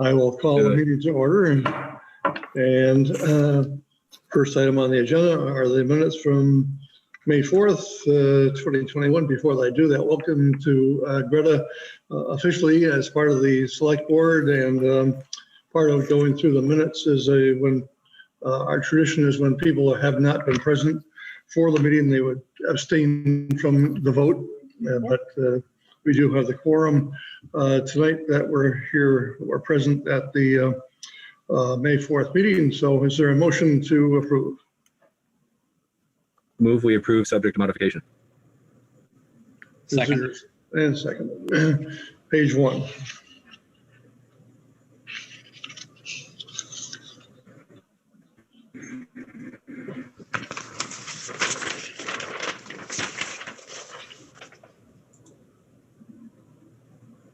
I will call the meeting to order. And first item on the agenda are the minutes from May 4th, 2021. Before I do that, welcome to Greta officially as part of the select board, and part of going through the minutes is when our tradition is when people have not been present for the meeting, they would abstain from the vote, but we do have the quorum tonight that we're present at the May 4th meeting. So is there a motion to approve? Move we approve subject to modification. Second. And second. Page 1.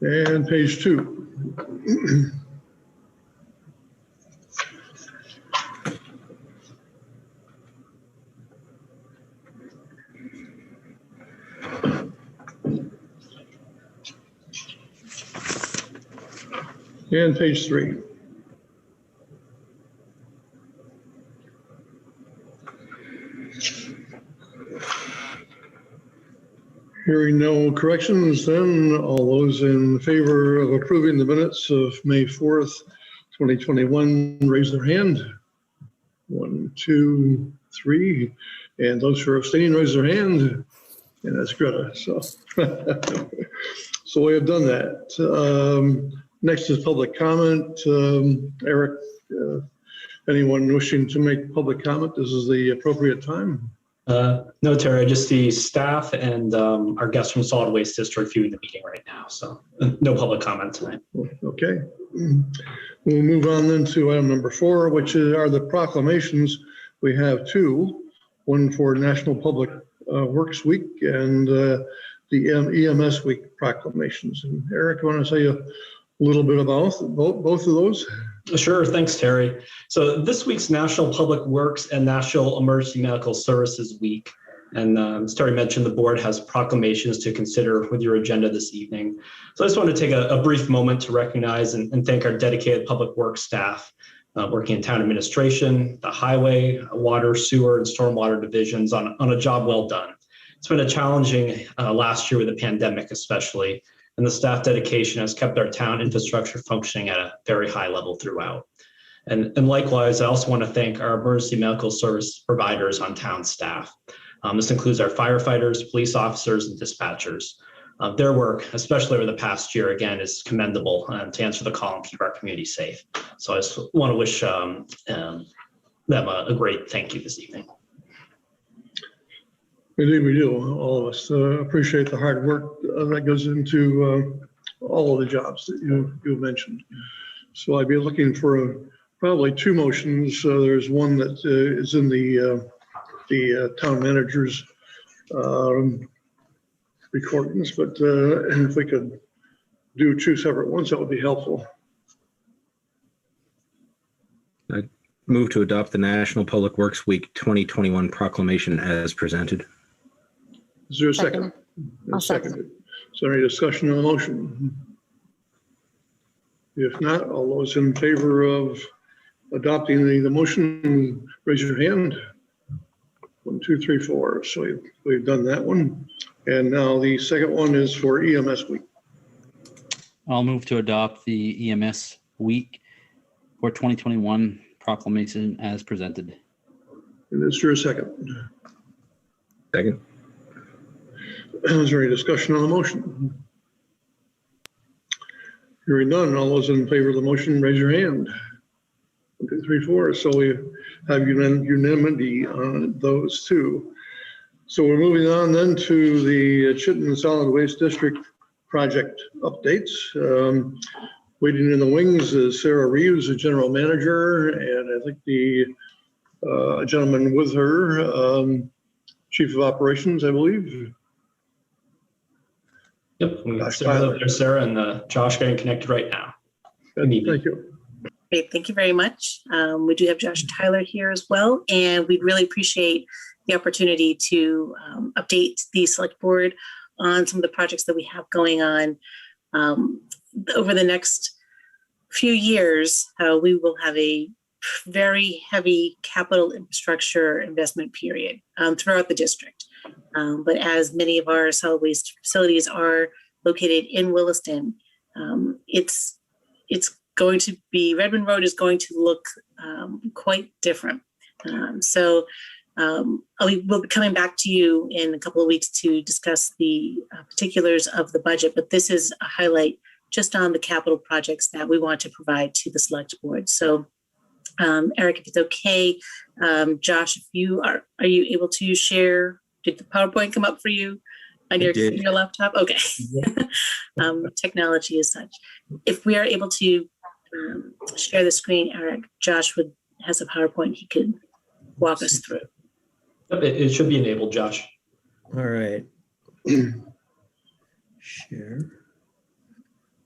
And page 2. And page 3. Hearing no corrections, then all those in favor of approving the minutes of May 4th, 2021, raise their hand. 1, 2, 3. And those who are abstaining, raise their hand. And that's Greta. So, so we have done that. Next is public comment. Eric, anyone wishing to make public comment, this is the appropriate time. No, Terry, just the staff and our guests from Solid Waste District viewing the meeting right now. So no public comment tonight. Okay. We'll move on then to item number 4, which are the proclamations. We have 2, one for National Public Works Week and the EMS Week proclamations. And Eric, you want to say a little bit about both of those? Sure, thanks, Terry. So this week's National Public Works and National Emergency Medical Services Week. And as Terry mentioned, the board has proclamations to consider with your agenda this evening. So I just want to take a brief moment to recognize and thank our dedicated public works staff working in town administration, the highway, water, sewer, and stormwater divisions on a job well done. It's been a challenging last year with the pandemic especially, and the staff dedication has kept our town infrastructure functioning at a very high level throughout. And likewise, I also want to thank our emergency medical service providers on town staff. This includes our firefighters, police officers, and dispatchers. Their work, especially over the past year, again, is commendable to answer the call and keep our community safe. So I just want to wish them a great thank you this evening. Indeed, we do. All of us appreciate the hard work that goes into all of the jobs that you mentioned. So I'd be looking for probably 2 motions. There's one that is in the town manager's recordings, but and if we could do 2 separate ones, that would be helpful. I move to adopt the National Public Works Week 2021 proclamation as presented. Is there a second? I'll second. Is there any discussion on the motion? If not, all those in favor of adopting the motion, raise your hand. 1, 2, 3, 4. So we've done that one. And now the second one is for EMS Week. I'll move to adopt the EMS Week for 2021 proclamation as presented. And is there a second? Second. Is there any discussion on the motion? Hearing none, all those in favor of the motion, raise your hand. 1, 2, 3, 4. So we have unanimity on those 2. So we're moving on then to the Chittenden Solid Waste District project updates. Waiting in the wings is Sarah Reeves, the general manager, and I think the gentleman with her, chief of operations, I believe. Yep, Sarah and Josh getting connected right now. Thank you. Great, thank you very much. We do have Josh Tyler here as well, and we'd really appreciate the opportunity to update the select board on some of the projects that we have going on over the next few years, we will have a very heavy capital infrastructure investment period throughout the district. But as many of our solid waste facilities are located in Williston, it's going to be, Redmond Road is going to look quite different. We'll be coming back to you in a couple of weeks to discuss the particulars of the budget, but this is a highlight just on the capital projects that we want to provide to the select board. So Eric, if it's okay, Josh, if you are you able to share? Did the PowerPoint come up for you on your laptop? Okay. Technology is such. If we are able to share the screen, Eric, Josh has a PowerPoint he could walk us through. It should be enabled, Josh. All right. Share.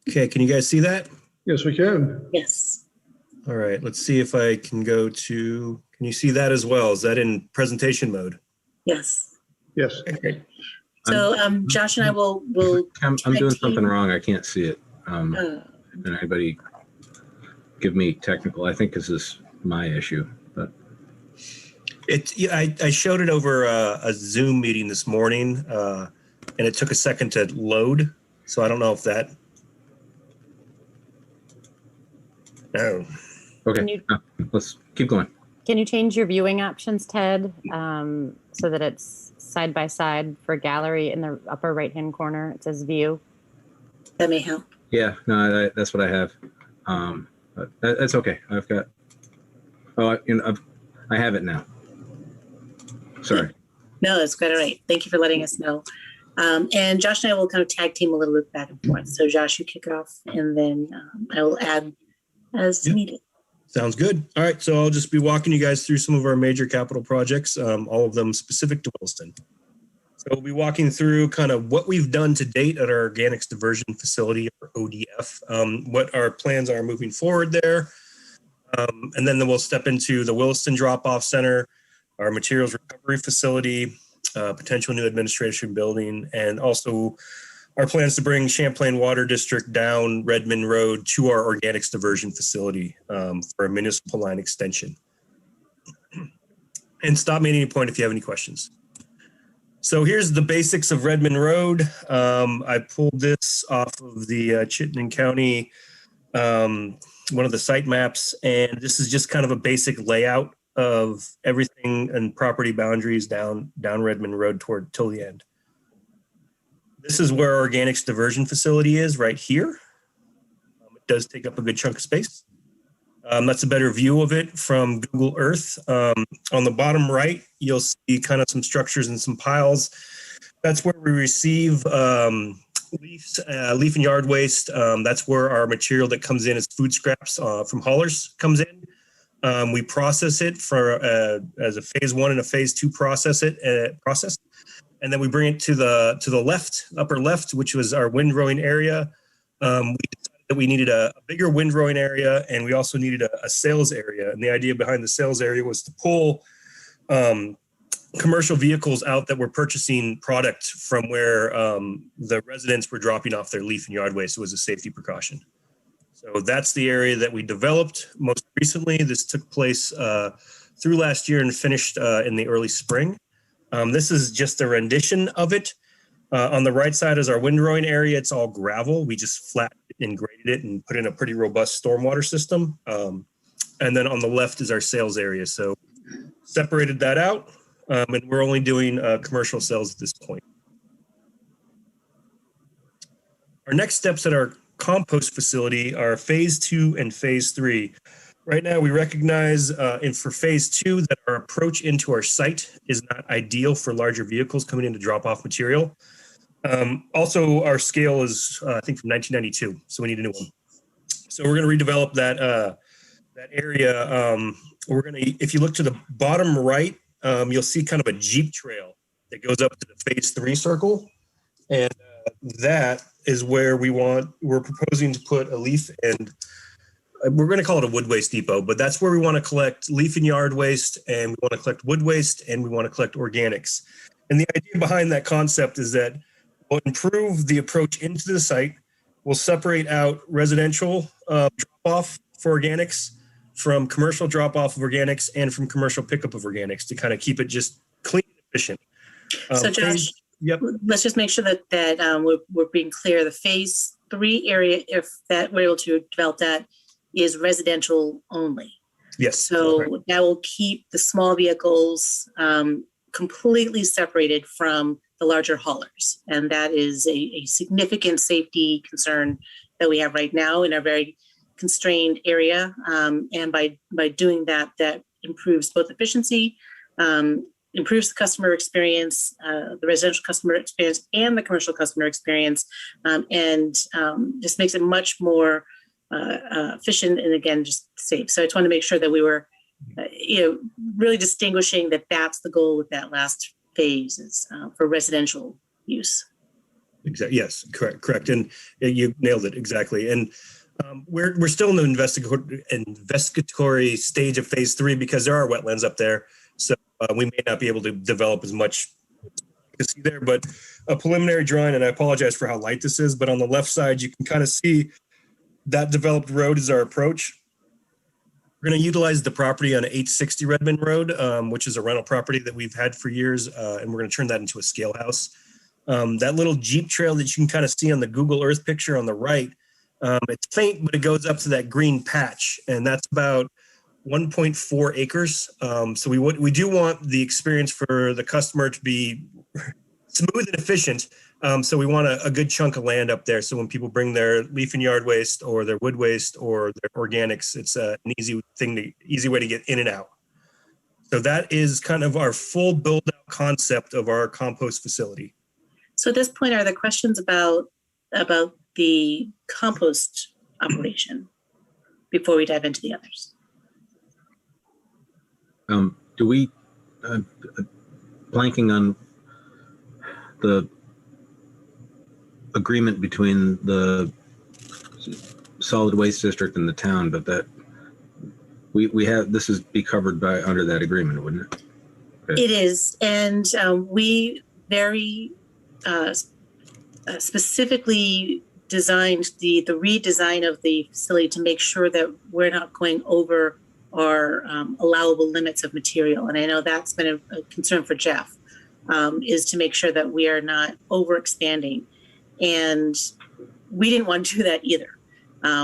Okay, can you guys see that? Yes, we can. Yes. All right, let's see if I can go to, can you see that as well? Is that in presentation mode? Yes. Yes. Okay, great. So Josh and I will I'm doing something wrong. I can't see it. Can anybody give me technical? I think this is my issue, but. I showed it over a Zoom meeting this morning, and it took a second to load. So I don't know if that. No. Okay, let's keep going. Can you change your viewing options, Ted, so that it's side by side for gallery in the upper right-hand corner? It says view. That may help. Yeah, no, that's what I have. But that's okay. I've got. Oh, I have it now. Sorry. No, that's quite all right. Thank you for letting us know. And Josh and I will kind of tag team a little bit back and forth. So Josh, you kick it off, and then I will add as needed. Sounds good. All right, so I'll just be walking you guys through some of our major capital projects, all of them specific to Williston. So we'll be walking through kind of what we've done to date at our Organics Diversion Facility, or ODF, what our plans are moving forward there. And then we'll step into the Williston Drop-Off Center, our materials recovery facility, potential new administration building, and also our plans to bring Champlain Water District down Redmond Road to our Organics Diversion Facility for a municipal line extension. And stop me at any point if you have any questions. So here's the basics of Redmond Road. I pulled this off of the Chittenden County, one of the site maps, and this is just kind of a basic layout of everything and property boundaries down Redmond Road till the end. This is where our Organics Diversion Facility is, right here. It does take up a good chunk of space. That's a better view of it from Google Earth. On the bottom right, you'll see kind of some structures and some piles. That's where we receive leaf and yard waste. That's where our material that comes in as food scraps from haulers comes in. We process it as a phase 1 and a phase 2 process. And then we bring it to the left, upper left, which was our windrowing area. We decided that we needed a bigger windrowing area, and we also needed a sales area. And the idea behind the sales area was to pull commercial vehicles out that were purchasing product from where the residents were dropping off their leaf and yard waste. It was a safety precaution. So that's the area that we developed most recently. This took place through last year and finished in the early spring. This is just a rendition of it. On the right side is our windrowing area. It's all gravel. We just flattened it and graded it and put in a pretty robust stormwater system. And then on the left is our sales area. So separated that out, and we're only doing commercial sales at this point. Our next steps at our compost facility are phase 2 and phase 3. Right now, we recognize for phase 2 that our approach into our site is not ideal for larger vehicles coming in to drop off material. Also, our scale is, I think, from 1992, so we need a new one. So we're going to redevelop that area. If you look to the bottom right, you'll see kind of a Jeep trail that goes up to the phase 3 circle, and that is where we're proposing to put a leaf and we're going to call it a wood waste depot, but that's where we want to collect leaf and yard waste, and we want to collect wood waste, and we want to collect organics. And the idea behind that concept is that we'll improve the approach into the site. We'll separate out residential drop-off for organics, from commercial drop-off of organics, and from commercial pickup of organics to kind of keep it just clean and efficient. So Josh, Yep. let's just make sure that we're being clear. The phase 3 area, if that we're able to develop that, is residential only. Yes. So correct. that will keep the small vehicles completely separated from the larger haulers. And that is a significant safety concern that we have right now in a very constrained area. And by doing that, that improves both efficiency, improves the customer experience, the residential customer experience and the commercial customer experience, and just makes it much more efficient and, again, just safe. So I just want to make sure that we were really distinguishing that that's the goal with that last phase is for residential use. Exactly. Yes, correct. And you nailed it exactly. And we're still in the investigatory stage of phase 3 because there are wetlands up there. So we may not be able to develop as much as you can see there, but a preliminary drawing, and I apologize for how light this is, but on the left side, you can kind of see that developed road is our approach. We're going to utilize the property on 860 Redmond Road, which is a rental property that we've had for years, and we're going to turn that into a scale house. That little Jeep trail that you can kind of see on the Google Earth picture on the right, it's faint, but it goes up to that green patch, and that's about 1.4 acres. So we do want the experience for the customer to be smooth and efficient. So we want a good chunk of land up there. So when people bring their leaf and yard waste or their wood waste or their organics, it's an easy way to get in and out. So that is kind of our full build out concept of our compost facility. So at this point, are there questions about the compost operation before we dive into the others? Do we, blanking on the agreement between the solid waste district and the town, but that we have, this is be covered by under that agreement, wouldn't it? Okay. It is. And we very specifically designed the redesign of the facility to make sure that we're not going over our allowable limits of material. And I know that's been a concern for Jeff, is to make sure that we are not overexpanding. And we didn't want to do that either.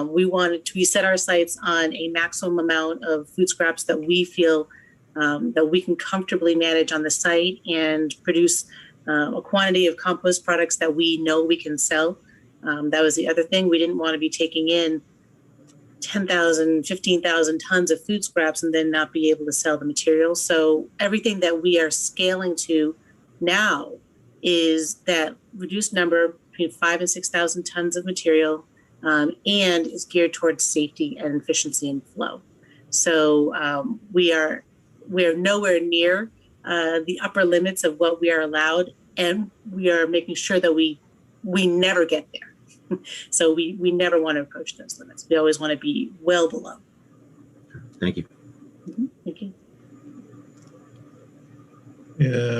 We set our sights on a maximum amount of food scraps that we feel that we can comfortably manage on the site and produce a quantity of compost products that we know we can sell. That was the other thing. We didn't want to be taking in 10,000, 15,000 tons of food scraps and then not be able to sell the material. So everything that we are scaling to now is that reduced number between 5,000 and 6,000 tons of material, and is geared towards safety and efficiency and flow. So we are nowhere near the upper limits of what we are allowed, and we are making sure that we never get there. So we never want to approach those limits. We always want to be well below. Thank you. Mm-hmm. Thank you.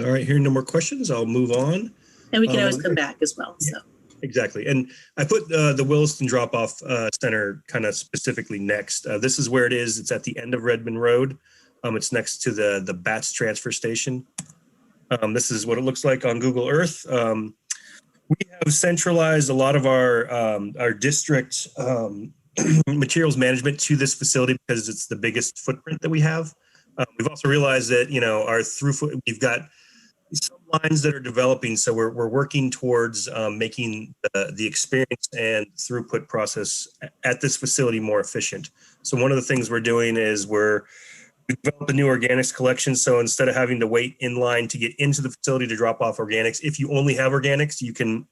All right, hearing no more questions, I'll move on. And we can always come back as well. So Exactly. And I put the Williston drop-off center kind of specifically next. This is where it is. It's at the end of Redmond Road. It's next to the BATS transfer station. This is what it looks like on Google Earth. We have centralized a lot of our district materials management to this facility because it's the biggest footprint that we have. We've also realized that, our throughput, we've got some lines that are developing. So we're working towards making the experience and throughput process at this facility more efficient. So one of the things we're doing is we developed a new organics collection. So instead of having to wait in line to get into the facility to drop off organics, if you only have organics, you can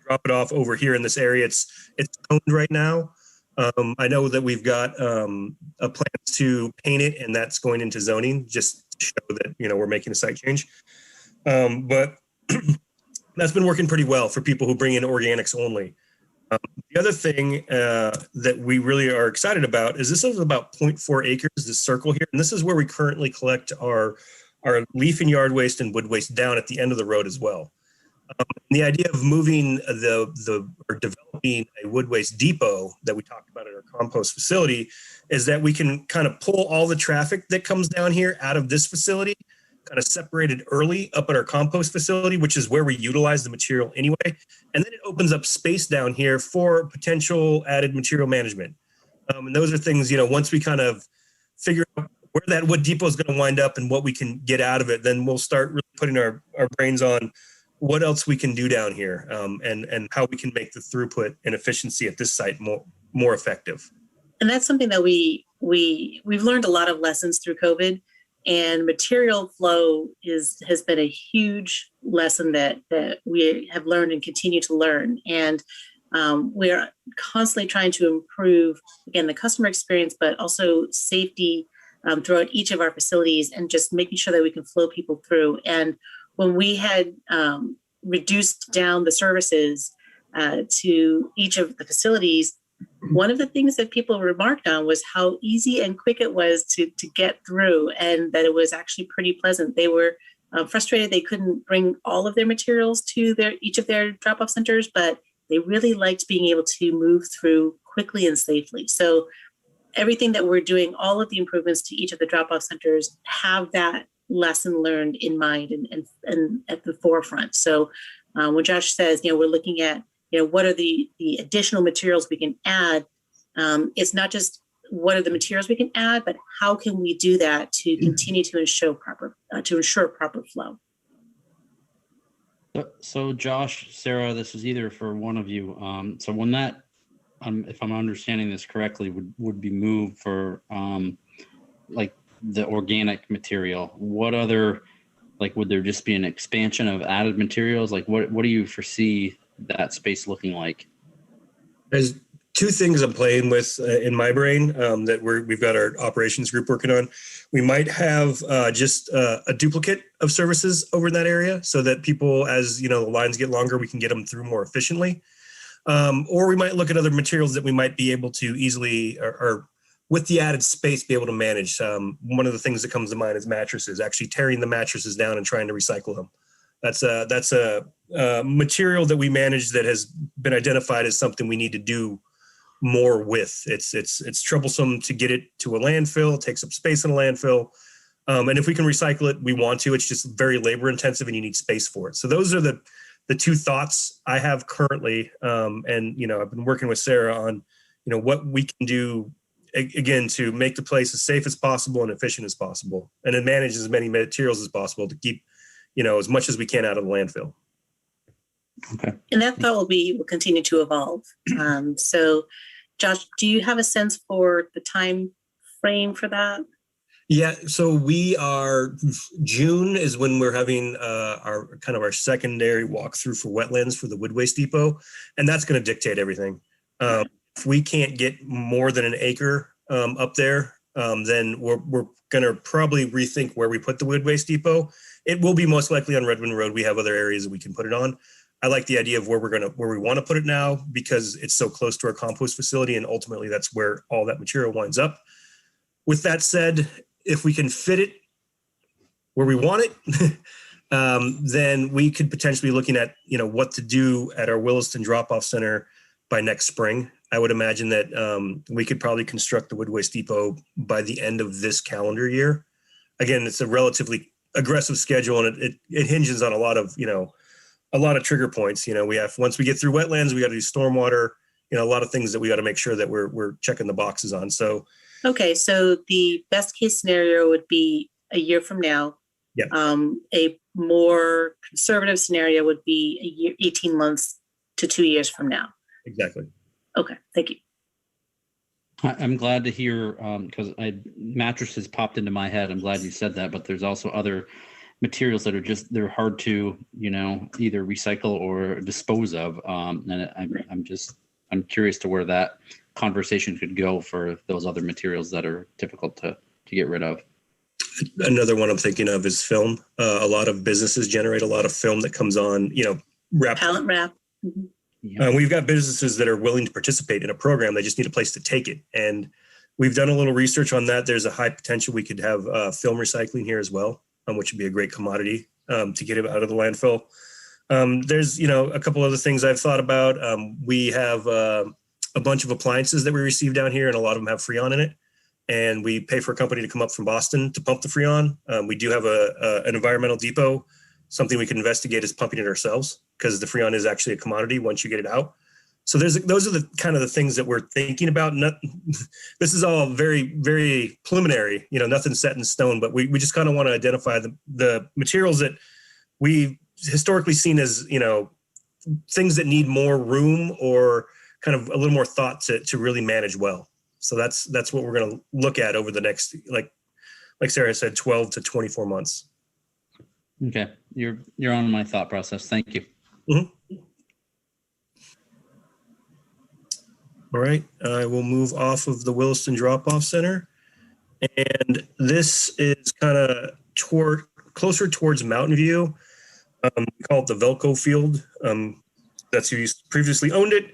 drop it off over here in this area. It's owned right now. I know that we've got a plan to paint it, and that's going into zoning just to show that, we're making a site change. But that's been working pretty well for people who bring in organics only. The other thing that we really are excited about is this is about 0.4 acres, this circle here. And this is where we currently collect our leaf and yard waste and wood waste down at the end of the road as well. The idea of moving or developing a wood waste depot that we talked about at our compost facility is that we can kind of pull all the traffic that comes down here out of this facility, kind of separated early up at our compost facility, which is where we utilize the material anyway. And then it opens up space down here for potential added material management. And those are things, once we kind of figure out where that wood depot is going to wind up and what we can get out of it, then we'll start really putting our brains on what else we can do down here, and how we can make the throughput and efficiency at this site more effective. And that's something that we've learned a lot of lessons through COVID, and material flow has been a huge lesson that we have learned and continue to learn. And we're constantly trying to improve, again, the customer experience, but also safety throughout each of our facilities, and just making sure that we can flow people through. And when we had reduced down the services to each of the facilities, one of the things that people remarked on was how easy and quick it was to get through, and that it was actually pretty pleasant. They were frustrated they couldn't bring all of their materials to each of their drop-off centers, but they really liked being able to move through quickly and safely. So everything that we're doing, all of the improvements to each of the drop-off centers have that lesson learned in mind and at the forefront. So when Josh says, we're looking at, what are the additional materials we can add, it's not just what are the materials we can add, but how can we do that to continue to ensure proper flow. So Josh, Sarah, this is either for one of you. So when that, if I'm understanding this correctly, would be moved for like the organic material, what other, like, would there just be an expansion of added materials? Like, what do you foresee that space looking like? There's two things I'm playing with in my brain that we've got our operations group working on. We might have just a duplicate of services over in that area, so that people, as the lines get longer, we can get them through more efficiently. Or we might look at other materials that we might be able to easily, or with the added space, be able to manage. One of the things that comes to mind is mattresses, actually tearing the mattresses down and trying to recycle them. That's a material that we manage that has been identified as something we need to do more with. It's troublesome to get it to a landfill. It takes up space in a landfill. And if we can recycle it, we want to. It's just very labor intensive and you need space for it. So those are the two thoughts I have currently. And, I've been working with Sarah on, what we can do, again, to make the place as safe as possible and efficient as possible, and then manage as many materials as possible to keep, as much as we can out of the landfill. Okay. And that thought will continue to evolve. So Josh, do you have a sense for the time frame for that? Yeah, so June is when we're having our secondary walkthrough for wetlands for the wood waste depot, and that's going to dictate everything. If we can't get more than an acre up there, then we're going to probably rethink where we put the wood waste depot. It will be most likely on Redmond Road. We have other areas that we can put it on. I like the idea of where we want to put it now, because it's so close to our compost facility, and ultimately that's where all that material winds up. With that said, if we can fit it where we want it, then we could potentially be looking at, what to do at our Williston drop-off center by next spring. I would imagine that we could probably construct the wood waste depot by the end of this calendar year. Again, it's a relatively aggressive schedule, and it hinges on a lot of trigger points. We have, once we get through wetlands, we got to do stormwater, a lot of things that we got to make sure that we're checking the boxes on. So, okay. So the best case scenario would be a year from now. Yeah. A more conservative scenario would be a year, 18 months to 2 years from now. Exactly. Okay. Thank you. I'm glad to hear, because mattresses popped into my head. I'm glad you said that, but there's also other materials that are they're hard to, either recycle or dispose of. And I'm curious to where that conversation could go for those other materials that are difficult to get rid of. Another one I'm thinking of is film. A lot of businesses generate a lot of film that comes on, wrap. Pallet wrap. Mm-hmm. Yeah. We've got businesses that are willing to participate in a program. They just need a place to take it. And we've done a little research on that. There's a high potential we could have film recycling here as well, which would be a great commodity to get it out of the landfill. There's, a couple other things I've thought about. We have a bunch of appliances that we receive down here, and a lot of them have Freon in it. And we pay for a company to come up from Boston to pump the Freon. We do have an environmental depot. Something we can investigate is pumping it ourselves, because the Freon is actually a commodity once you get it out. So those are the kind of the things that we're thinking about. This is all very, very preliminary, nothing set in stone, but we just kind of want to identify the materials that we've historically seen as, things that need more room or kind of a little more thought to really manage well. So that's what we're going to look at over the next, like Sarah said, 12 to 24 months. Okay. You're on my thought process. Thank you. Mm-hmm. All right, I will move off of the Williston Drop-Off Center. And this is kind of closer towards Mountain View. We call it the Velco Field. That's who previously owned it.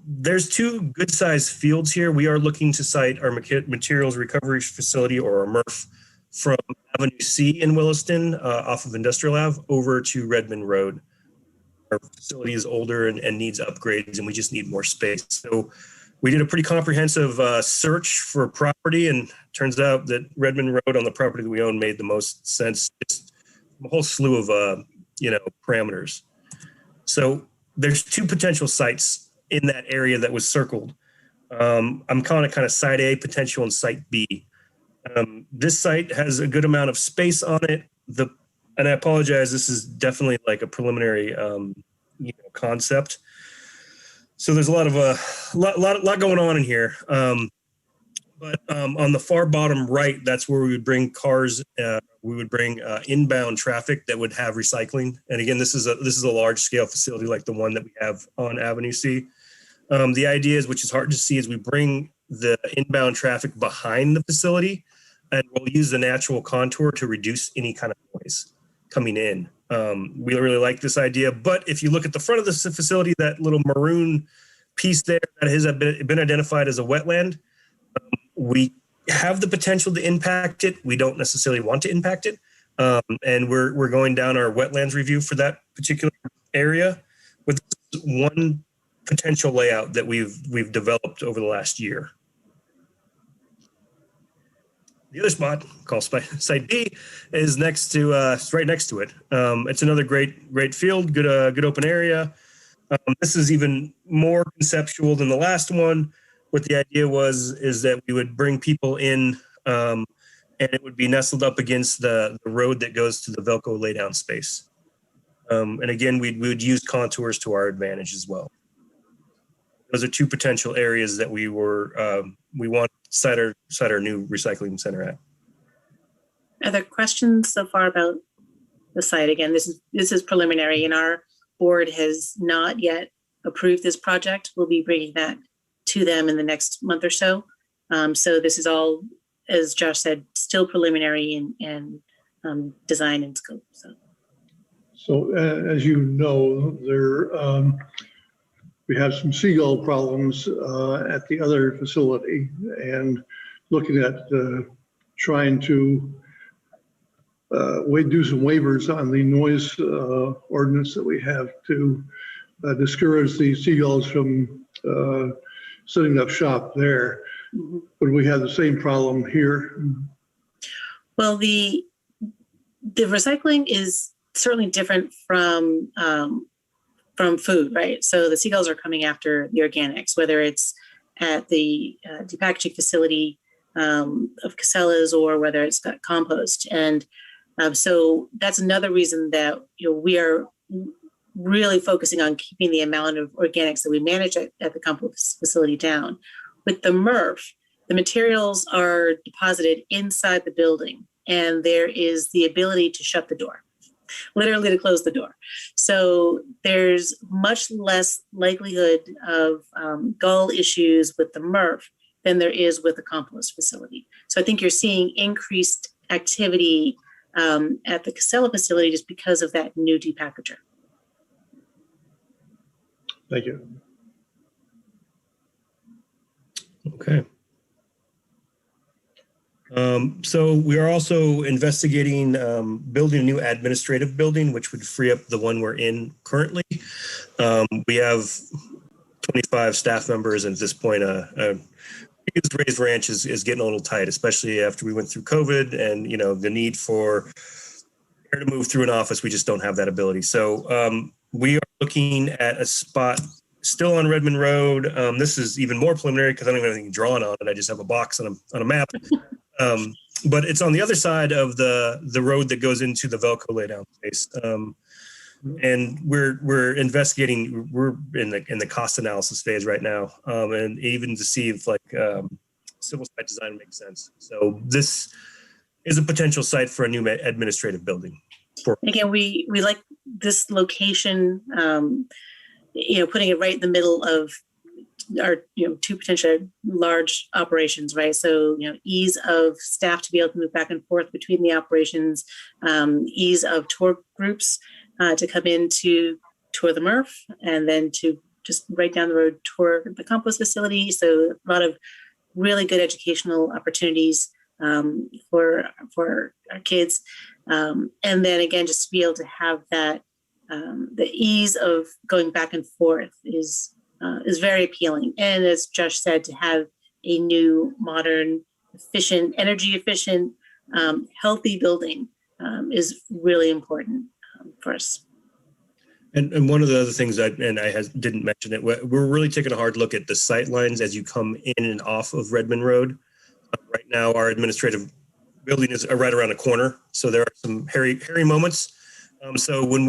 There's two good-sized fields here. We are looking to site our materials recovery facility, or our MRF, from Avenue C in Williston, off of Industrial Ave, over to Redmond Road. Our facility is older and needs upgrades, and we just need more space. So we did a pretty comprehensive search for property, and turns out that Redmond Road, on the property that we own, made the most sense. Just a whole slew of parameters. So there's two potential sites in that area that was circled. I'm calling it kind of site A potential and site B. This site has a good amount of space on it. And I apologize, this is definitely like a preliminary concept. So there's a lot going on in here. But on the far bottom right, that's where we would bring cars. We would bring inbound traffic that would have recycling. And again, this is a large scale facility like the one that we have on Avenue C. The idea is, which is hard to see, is we bring the inbound traffic behind the facility, and we'll use the natural contour to reduce any kind of noise coming in. We really like this idea. But if you look at the front of the facility, that little maroon piece there that has been identified as a wetland, we have the potential to impact it. We don't necessarily want to impact it. And we're going down our wetlands review for that particular area with one potential layout that we've developed over the last year. The other spot, called Site B, is next to right next to it. It's another great field, good open area. This is even more conceptual than the last one. What the idea is that we would bring people in, and it would be nestled up against the road that goes to the Velco laydown space. And again, we would use contours to our advantage as well. Those are two potential areas that we want to site our new recycling center at. Are there questions so far about the site? Again, this is preliminary, and our board has not yet approved this project. We'll be bringing that to them in the next month or so. So this is all, as Josh said, still preliminary and design and scope. So as you know, we have some seagull problems at the other facility, and looking at trying to do some waivers on the noise ordinance that we have to discourage the seagulls from setting up shop there. Mm-hmm. But we have the same problem here. Well, the recycling is certainly different from food, right? So the seagulls are coming after the organics, whether it's at the depackaging facility of Casella's or whether it's got compost. And so that's another reason that we are really focusing on keeping the amount of organics that we manage at the compost facility down. With the MRF, the materials are deposited inside the building, and there is the ability to shut the door, literally to close the door. So there's much less likelihood of gull issues with the MRF than there is with the compost facility. So I think you're seeing increased activity at the Casella facility just because of that new depackager. Thank you. Okay. So we are also investigating building a new administrative building, which would free up the one we're in currently. We have 25 staff members, and at this point, raised ranch is getting a little tight, especially after we went through COVID and, the need for air to move through an office. We just don't have that ability. So we are looking at a spot still on Redmond Road. This is even more preliminary because I don't even have anything drawn on it. I just have a box on a map. But it's on the other side of the road that goes into the Velco laydown space. And we're investigating. We're in the cost analysis phase right now, and even to see if civil site design makes sense. So this is a potential site for a new administrative building. Again, we like this location. Putting it right in the middle of our two potential large operations, right? So ease of staff to be able to move back and forth between the operations, ease of tour groups to come in to tour the MRF, and then to just right down the road tour the compost facility. So a lot of really good educational opportunities for our kids, and then again, just to be able to have that the ease of going back and forth is very appealing. And as Josh said, to have a new, modern, efficient, energy efficient, healthy building is really important for us. And one of the other things didn't mention it, we're really taking a hard look at the sight lines as you come in and off of Redmond Road. Right now, our administrative building is right around the corner, so there are some hairy moments. So when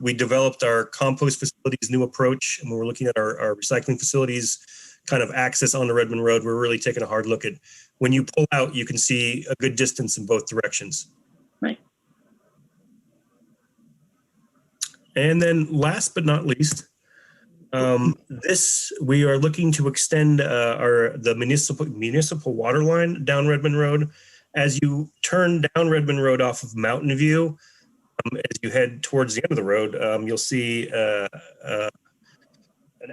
we developed our compost facilities new approach, and when we're looking at our recycling facilities kind of access on the Redmond Road, we're really taking a hard look at when you pull out, you can see a good distance in both directions. Right. And then last but not least, we are looking to extend the municipal water line down Redmond Road. As you turn down Redmond Road off of Mountain View, as you head towards the end of the road, you'll see an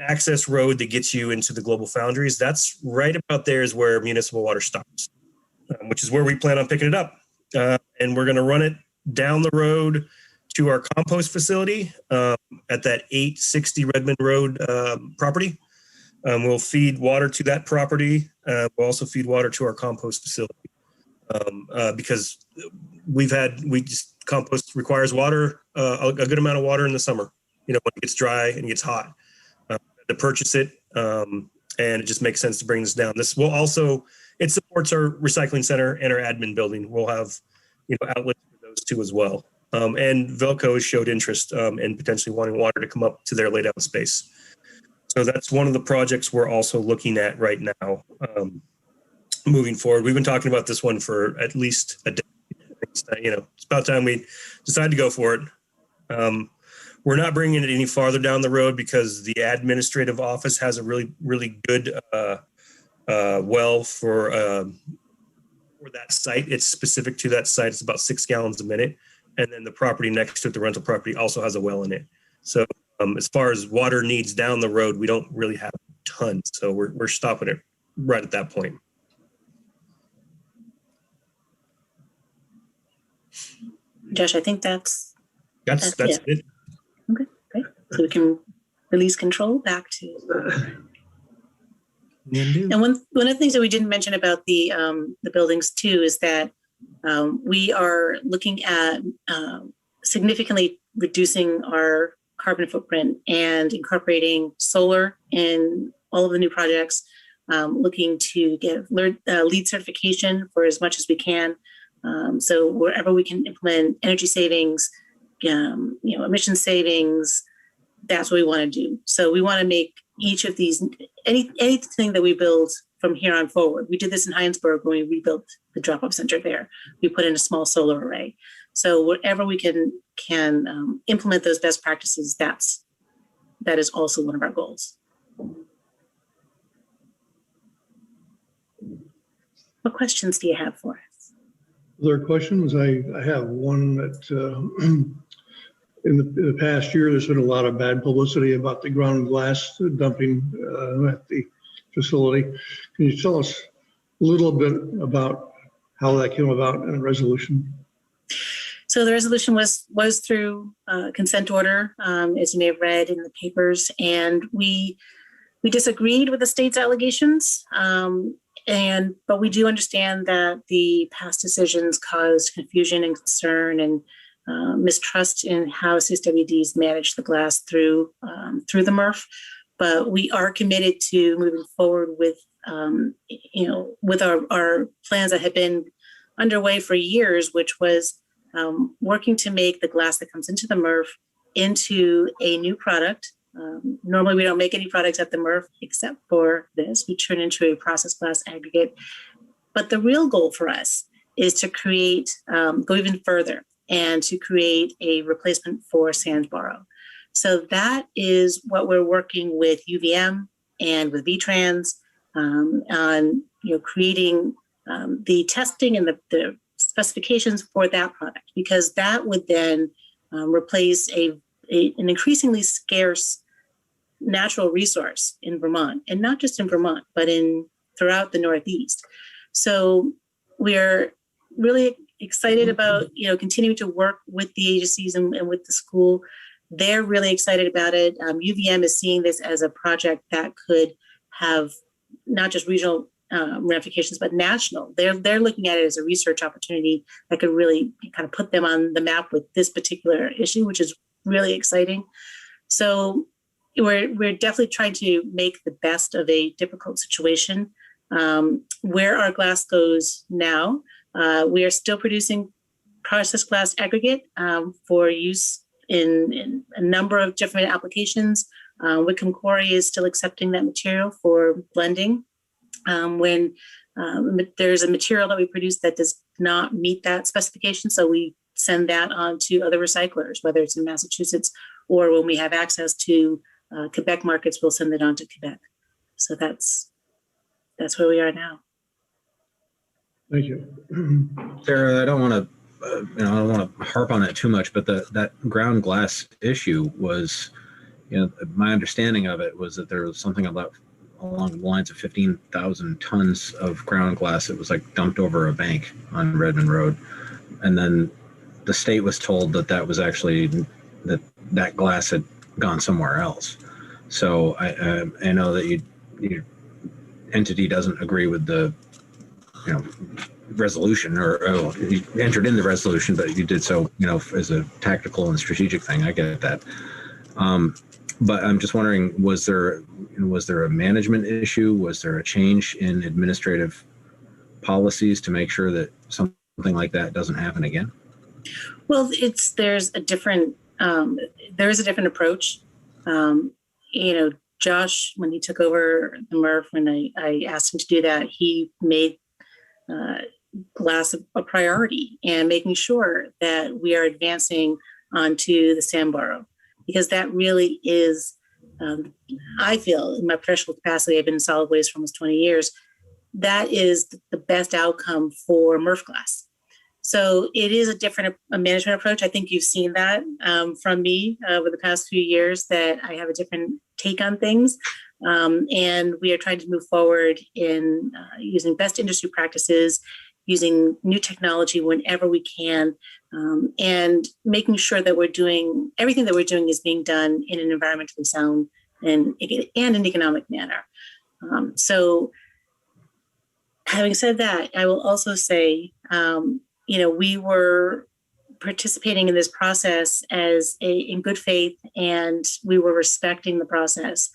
access road that gets you into the Global Foundries. That's right about there is where municipal water stops, which is where we plan on picking it up. And we're going to run it down the road to our compost facility at that 860 Redmond Road property. We'll feed water to that property. We'll also feed water to our compost facility because compost requires water, a good amount of water in the summer, when it gets dry and gets hot. To purchase it, and it just makes sense to bring this down. This will also, it supports our recycling center and our admin building. We'll have, outlets for those two as well. And Velco has showed interest in potentially wanting water to come up to their laid out space. So that's one of the projects we're also looking at right now. Moving forward, we've been talking about this one for at least a decade. It's about time we decided to go for it. We're not bringing it any farther down the road because the administrative office has a really, really good well for that site. It's specific to that site. It's about 6 gallons a minute. And then the property next to it, the rental property, also has a well in it. So as far as water needs down the road, we don't really have tons. So we're stopping it right at that point. Josh, I think that's That's it. Okay, great. So we can release control back to. And one of the things that we didn't mention about the buildings too is that we are looking at significantly reducing our carbon footprint and incorporating solar in all of the new projects. Looking to get LEED certification for as much as we can. So wherever we can implement energy savings, emission savings, that's what we want to do. So we want to make each of these, anything that we build from here on forward. We did this in Heinsberg when we rebuilt the drop-off center there. We put in a small solar array. So wherever we can implement those best practices, that is also one of our goals. What questions do you have for us? Other questions? I have one that in the past year, there's been a lot of bad publicity about the ground glass dumping at the facility. Can you tell us a little bit about how that came about in a resolution. So the resolution was through consent order, as you may have read in the papers, and we disagreed with the state's allegations. But we do understand that the past decisions caused confusion and concern and mistrust in how CSWDs manage the glass through the MRF. But we are committed to moving forward with with our plans that have been underway for years, which was working to make the glass that comes into the MRF into a new product. Normally, we don't make any products at the MRF except for this. We turn into a processed glass aggregate. But the real goal for us is to create, go even further, and to create a replacement for sandboro. So that is what we're working with UVM and with VTrans on, creating the testing and the specifications for that product, because that would then replace an increasingly scarce natural resource in Vermont, and not just in Vermont, but throughout the Northeast. So we're really excited about continuing to work with the agencies and with the school. They're really excited about it. UVM is seeing this as a project that could have not just regional ramifications, but national. They're looking at it as a research opportunity that could really kind of put them on the map with this particular issue, which is really exciting. So we're definitely trying to make the best of a difficult situation. Where our glass goes now, we are still producing processed glass aggregate for use in a number of different applications. Wickham Quarry is still accepting that material for blending. When there's a material that we produce that does not meet that specification, so we send that on to other recyclers, whether it's in Massachusetts or when we have access to Quebec markets, we'll send it on to Quebec. So that's where we are now. Thank you. Sarah, I don't want to harp on it too much, but that ground glass issue was, my understanding of it was that there was something along the lines of 15,000 tons of ground glass that was like dumped over a bank on Redmond Road, and then the state was told that was actually that glass had gone somewhere else. So I know that your entity doesn't agree with the resolution, or you entered in the resolution, but you did so as a tactical and strategic thing. I get that. But I'm just wondering, was there a management issue? Was there a change in administrative policies to make sure that something like that doesn't happen again? Well, there is a different approach. Josh, when he took over the MRF, when I asked him to do that, he made glass a priority and making sure that we are advancing onto the sandboro, because that really is, I feel in my professional capacity, I've been in solid waste for almost 20 years, that is the best outcome for MRF glass. So it is a different management approach. I think you've seen that from me over the past few years, that I have a different take on things. And we are trying to move forward in using best industry practices, using new technology whenever we can, and making sure that everything that we're doing is being done in an environmentally sound and an economic manner. So having said that, I will also say, we were participating in this process in good faith, and we were respecting the process.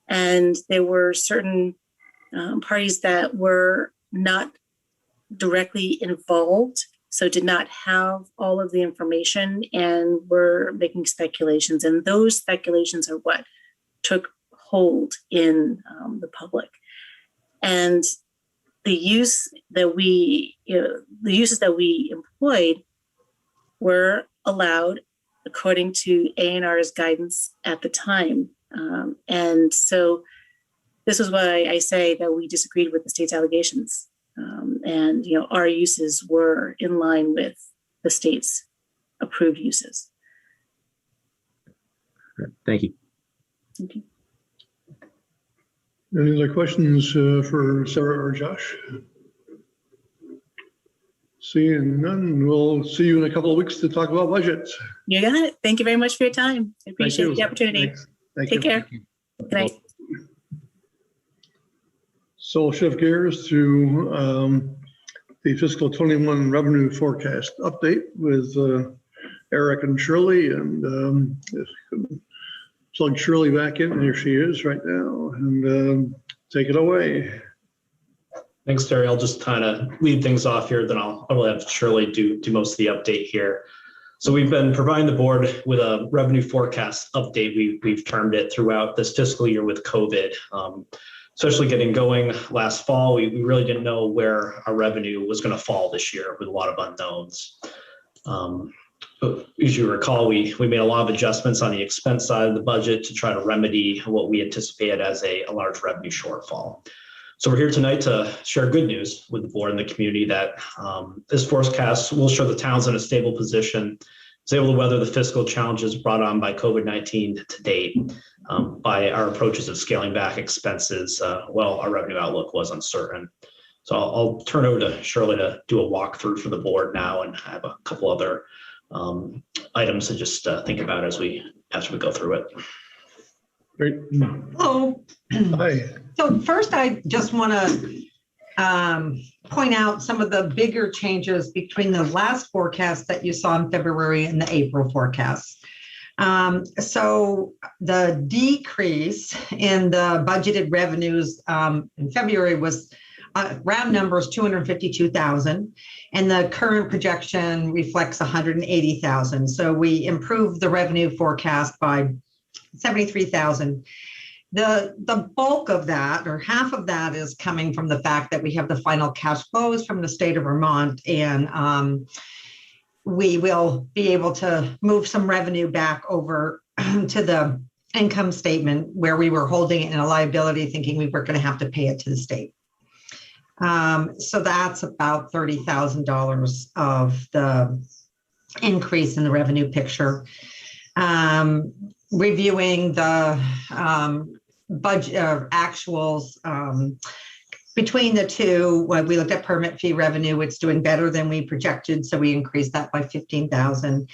And there were certain parties that were not directly involved, so did not have all of the information and were making speculations. And those speculations are what took hold in the public. And the uses that we employed were allowed according to ANR's guidance at the time. And so this is why I say that we disagreed with the state's allegations. And our uses were in line with the state's approved uses. Thank you. Thank you. Any other questions for Sarah or Josh? Seeing none, we'll see you in a couple of weeks to talk about budgets. You got it. Thank you very much for your time. I Thank appreciate you. the opportunity. Thanks. Thank Take you. care. Good night. So we'll shift gears to the fiscal 21 revenue forecast update with Eric and Shirley. And if you can plug Shirley back in, here she is right now, and take it away. Thanks, Terry. I'll just kind of lead things off here, then I'll have Shirley do most of the update here. So we've been providing the board with a revenue forecast update. We've termed it throughout this fiscal year with COVID, especially getting going last fall. We really didn't know where our revenue was going to fall this year with a lot of unknowns. As you recall, we made a lot of adjustments on the expense side of the budget to try to remedy what we anticipated as a large revenue shortfall. So we're here tonight to share good news with the board and the community that this forecast will show the town's in a stable position. It's able to weather the fiscal challenges brought on by COVID-19 to date by our approaches of scaling back expenses while our revenue outlook was uncertain. So I'll turn over to Shirley to do a walkthrough for the board now, and I have a couple other items to just think about as we go through it. Great. Hello. Hi. So first, I just want to point out some of the bigger changes between the last forecast that you saw in February and the April forecast. So the decrease in the budgeted revenues in February was round numbers 252,000, and the current projection reflects 180,000. So we improved the revenue forecast by 73,000. The bulk of that, or half of that, is coming from the fact that we have the final cash flows from the state of Vermont, and we will be able to move some revenue back over to the income statement where we were holding it in a liability, thinking we were going to have to pay it to the state. So that's about $30,000 of the increase in the revenue picture. Reviewing the budget actuals between the two, when we looked at permit fee revenue, it's doing better than we projected, so we increased that by 15,000.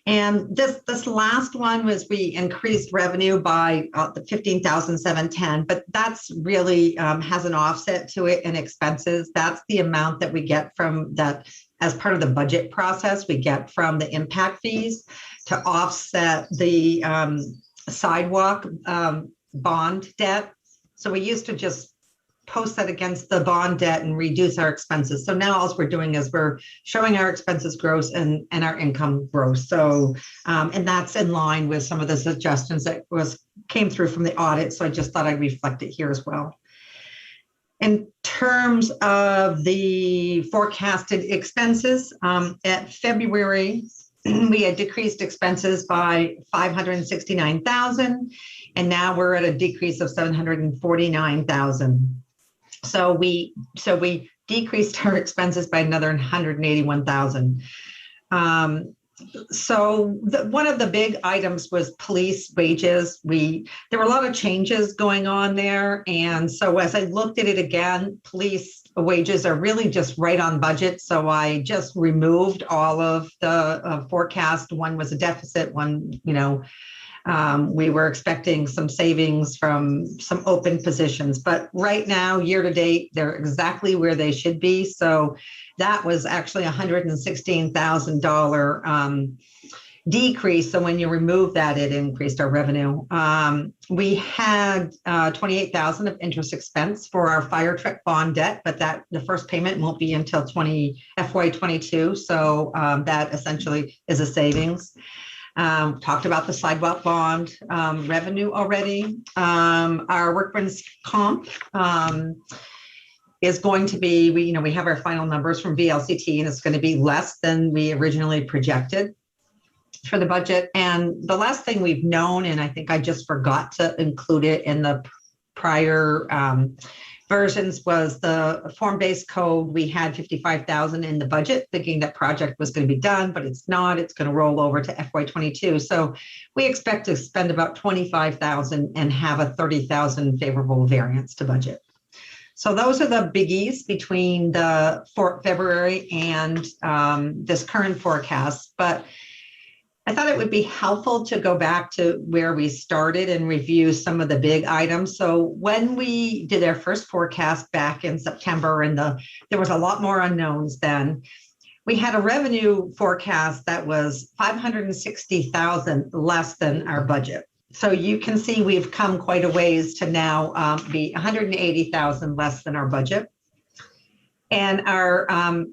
And this last one was we increased revenue by the 15,710, but that's really has an offset to it in expenses. That's the amount that we get from that as part of the budget process. We get from the impact fees to offset the sidewalk bond debt. So we used to just post that against the bond debt and reduce our expenses. So now all we're doing is we're showing our expenses gross and our income gross. So, and that's in line with some of the suggestions that came through from the audit. So I just thought I'd reflect it here as well. In terms of the forecasted expenses, at February, we had decreased expenses by 569,000, and now we're at a decrease of 749,000. So we decreased our expenses by another 181,000. So one of the big items was police wages. There were a lot of changes going on there. And so as I looked at it again, police wages are really just right on budget. So I just removed all of the forecast. One was a deficit, one, we were expecting some savings from some open positions, but right now, year to date, they're exactly where they should be. So that was actually $116,000 decrease. So when you remove that, it increased our revenue. We had 28,000 of interest expense for our fire truck bond debt, but the first payment won't be until FY22. So that essentially is a savings. Talked about the sidewalk bond revenue already. Our workman's comp is going to be, we have our final numbers from VLCT, and it's going to be less than we originally projected for the budget. And the last thing we've known, and I think I just forgot to include it in the prior versions, was the form-based code. We had 55,000 in the budget, thinking that project was going to be done, but it's not. It's going to roll over to FY22. So we expect to spend about 25,000 and have a 30,000 favorable variance to budget. So those are the biggies between the February and this current forecast. But I thought it would be helpful to go back to where we started and review some of the big items. So when we did our first forecast back in September, and there was a lot more unknowns then, we had a revenue forecast that was $560,000 less than our budget. So you can see we've come quite a ways to now be $180,000 less than our budget. And our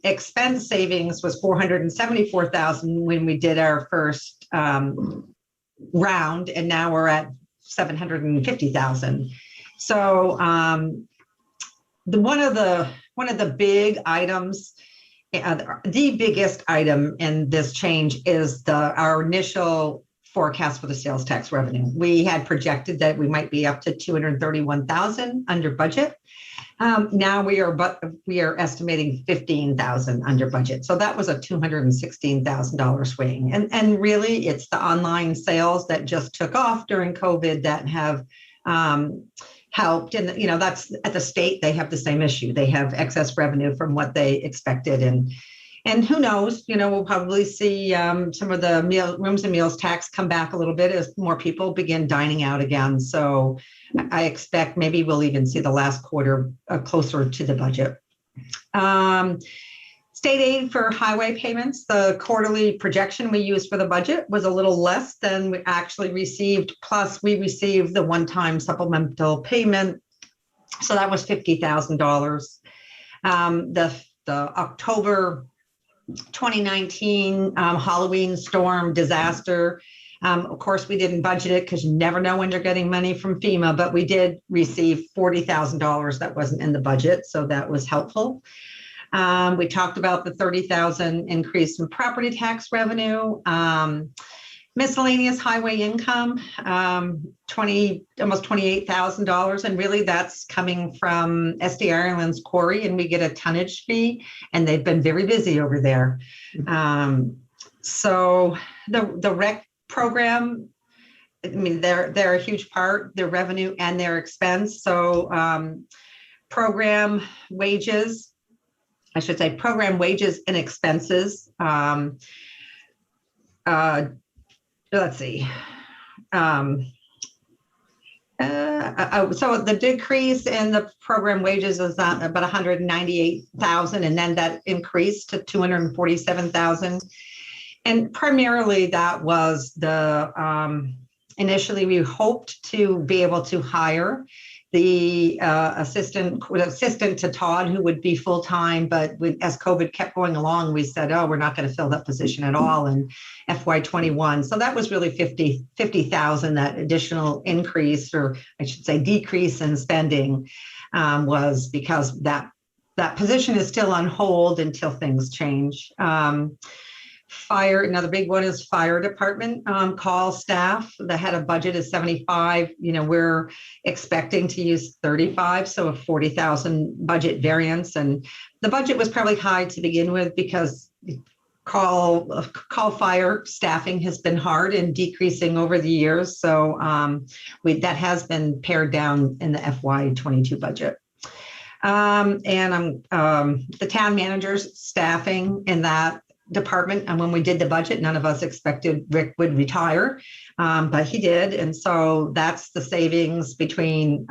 expense savings was $474,000 when we did our first round, and now we're at $750,000. So one of the big items, the biggest item in this change is our initial forecast for the sales tax revenue. We had projected that we might be up to $231,000 under budget. Now we are estimating $15,000 under budget. So that was a $216,000 swing. And really it's the online sales that just took off during COVID that have helped. And, that's at the state, they have the same issue. They have excess revenue from what they expected. And who knows, we'll probably see some of the rooms and meals tax come back a little bit as more people begin dining out again. So I expect maybe we'll even see the last quarter closer to the budget. State aid for highway payments, the quarterly projection we used for the budget was a little less than we actually received. Plus we received the one-time supplemental payment. So that was $50,000. The October 2019 Halloween storm disaster. Of course, we didn't budget it because you never know when you're getting money from FEMA, but we did receive $40,000 that wasn't in the budget. So that was helpful. We talked about the $30,000 increase in property tax revenue. Miscellaneous highway income, almost $28,000. And really that's coming from SD Ireland's quarry, and we get a tonnage fee, and they've been very busy over there. So the rec program, I mean, they're a huge part, their revenue and their expense. So program wages and expenses. Let's see. So the decrease in the program wages is about 198,000, and then that increased to 247,000. And primarily that was initially we hoped to be able to hire the assistant to Todd, who would be full-time, but as COVID kept going along, we said, we're not going to fill that position at all in FY21. So that was really 50,000, that additional increase, or I should say decrease in spending, was because that position is still on hold until things change. Fire, another big one is fire department call staff. The head of budget is 75. We're expecting to use 35, so a 40,000 budget variance. And the budget was probably high to begin with because call fire staffing has been hard and decreasing over the years. So that has been pared down in the FY22 budget. And the town manager's staffing in that department. And when we did the budget, none of us expected Rick would retire, but he did. And so that's the savings between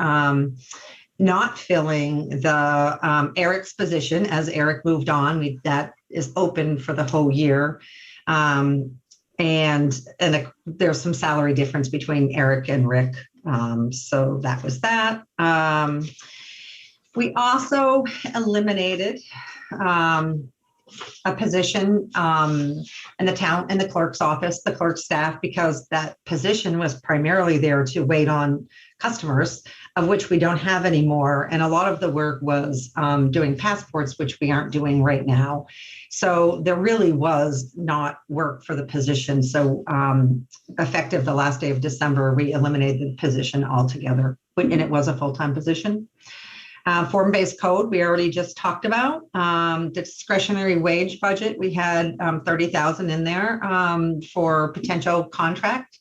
not filling the Eric's position as Eric moved on. That is open for the whole year. And there's some salary difference between Eric and Rick. So that was that. We also eliminated a position in the clerk's office, the clerk's staff, because that position was primarily there to wait on customers, of which we don't have anymore. And a lot of the work was doing passports, which we aren't doing right now. So there really was not work for the position. So effective the last day of December, we eliminated the position altogether, and it was a full-time position. Form-based code, we already just talked about. The discretionary wage budget, we had 30,000 in there for potential contract.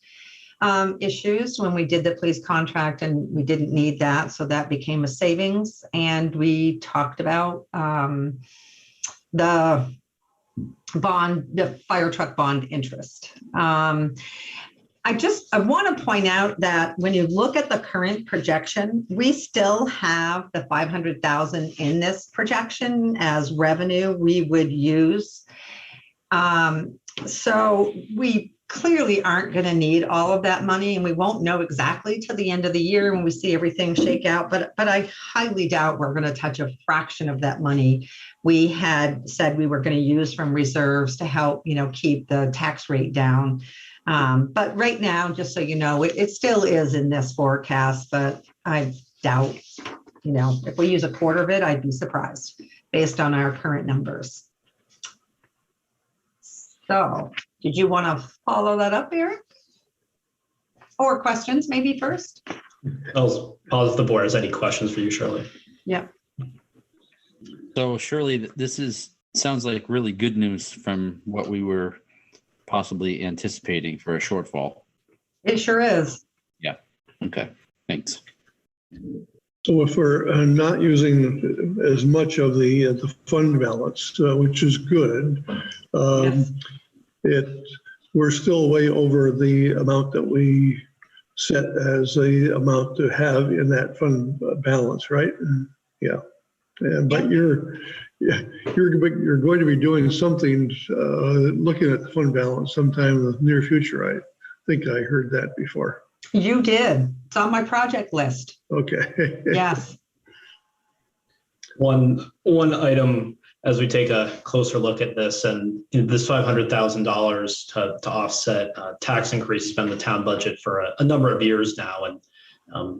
issues when we did the police contract, and we didn't need that. So that became a savings. And we talked about the fire truck bond interest. I want to point out that when you look at the current projection, we still have the 500,000 in this projection as revenue we would use. So we clearly aren't going to need all of that money, and we won't know exactly till the end of the year when we see everything shake out. But I highly doubt we're going to touch a fraction of that money we had said we were going to use from reserves to help, keep the tax rate down. But right now, just so you know, it still is in this forecast, but I doubt, if we use a quarter of it, I'd be surprised based on our current numbers. So did you want to follow that up, Eric? Or questions maybe first? I'll pause if the board has any questions for you, Shirley. Yeah. So Shirley, sounds like really good news from what we were possibly anticipating for a shortfall. It sure is. Yeah. Okay. Thanks. So if we're not using as much of the fund balance, which is good, Yes. We're still way over the amount that we set as the amount to have in that fund balance, right? Yeah. But you're going to be doing something, looking at the fund balance sometime in the near future. I think I heard that before. You did. It's on my project list. Okay. Yes. One item as we take a closer look at this, and this $500,000 to offset tax increases been the town budget for a number of years now, and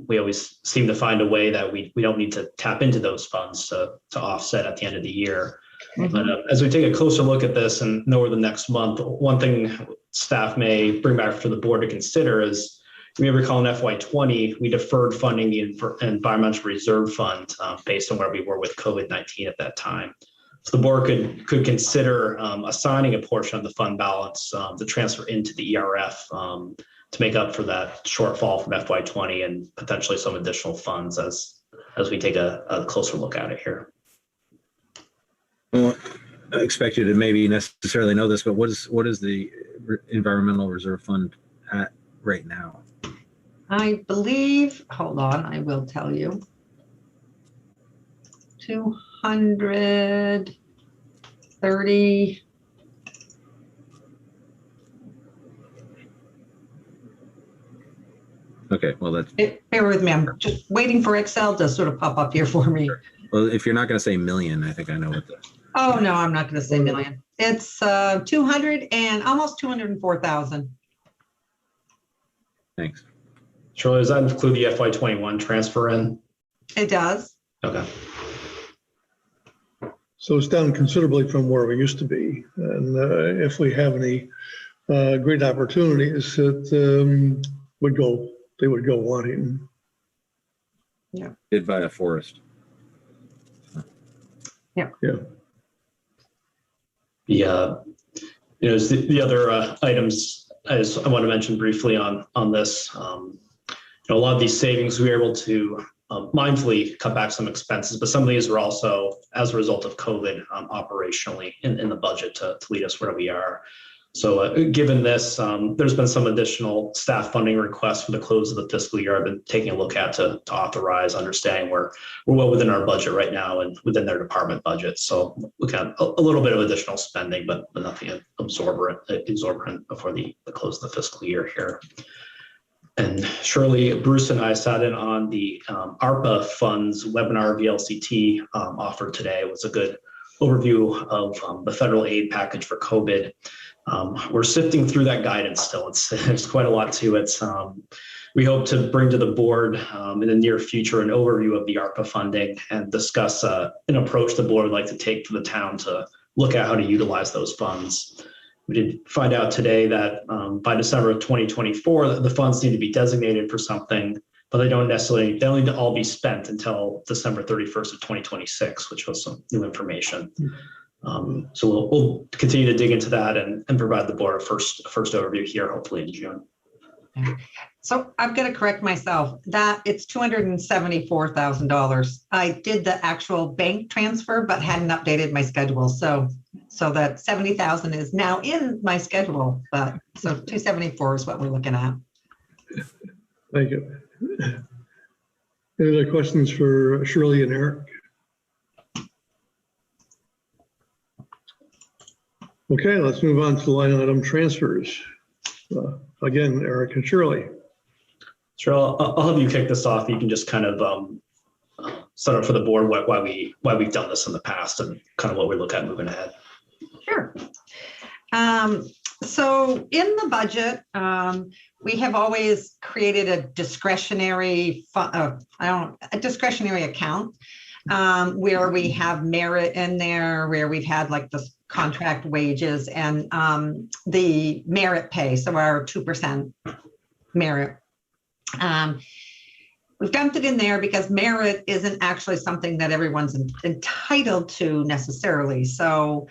we always seem to find a way that we don't need to tap into those funds to offset at the end of the year. Mm-hmm. But as we take a closer look at this and over the next month, one thing staff may bring back to the board to consider is, you may recall in FY20, we deferred funding the Environmental Reserve Fund based on where we were with COVID-19 at that time. So the board could consider assigning a portion of the fund balance to transfer into the ERF to make up for that shortfall from FY20 and potentially some additional funds as we take a closer look at it here. Well, I expect you to maybe necessarily know this, but what is the Environmental Reserve Fund at right now? I believe, hold on, I will tell you. 230. Okay, well, Bear with me, I'm just waiting for Excel to sort of pop up here for me. well, if you're not going to say million, I think I know what the. Oh, no, I'm not going to say million. It's 200 and almost 204,000. Thanks. Shirley, does that include the FY21 transfer in? It does. Okay. So it's down considerably from where we used to be. And if we have any great opportunities that they would go wanting. Yeah. Did buy a forest. Yeah. Yeah. The other items as I want to mention briefly on this, a lot of these savings we were able to mindfully cut back some expenses, but some of these were also as a result of COVID operationally in the budget to lead us where we are. So given this, there's been some additional staff funding requests for the close of the fiscal year I've been taking a look at to authorize, understanding we're well within our budget right now and within their department budget. So we got a little bit of additional spending, but nothing exorbitant before the close of the fiscal year here. And Shirley, Bruce and I sat in on the ARPA funds webinar VLCT offered today. It was a good overview of the federal aid package for COVID. We're sifting through that guidance still. It's quite a lot to it. We hope to bring to the board in the near future an overview of the ARPA funding and discuss an approach the board would like to take for the town to look at how to utilize those funds. We did find out today that by December of 2024, the funds need to be designated for something, but they don't need to all be spent until December 31st of 2026, which was some new information. So we'll continue to dig into that and provide the board a first overview here, hopefully in June. So I'm going to correct myself. That it's $274,000. I did the actual bank transfer, but hadn't updated my schedule. So that 70,000 is now in my schedule. But so 274 is what we're looking at. Thank you. Any other questions for Shirley and Eric? Okay, let's move on to the line item transfers. Again, Eric and Shirley. Sure, I'll have you kick this off. You can just kind of set up for the board why we've done this in the past and kind of what we look at moving ahead. Sure. So in the budget, we have always created a discretionary account where we have merit in there, where we've had like the contract wages and the merit pay, so our 2% merit. We've dumped it in there because merit isn't actually something that everyone's entitled to necessarily. So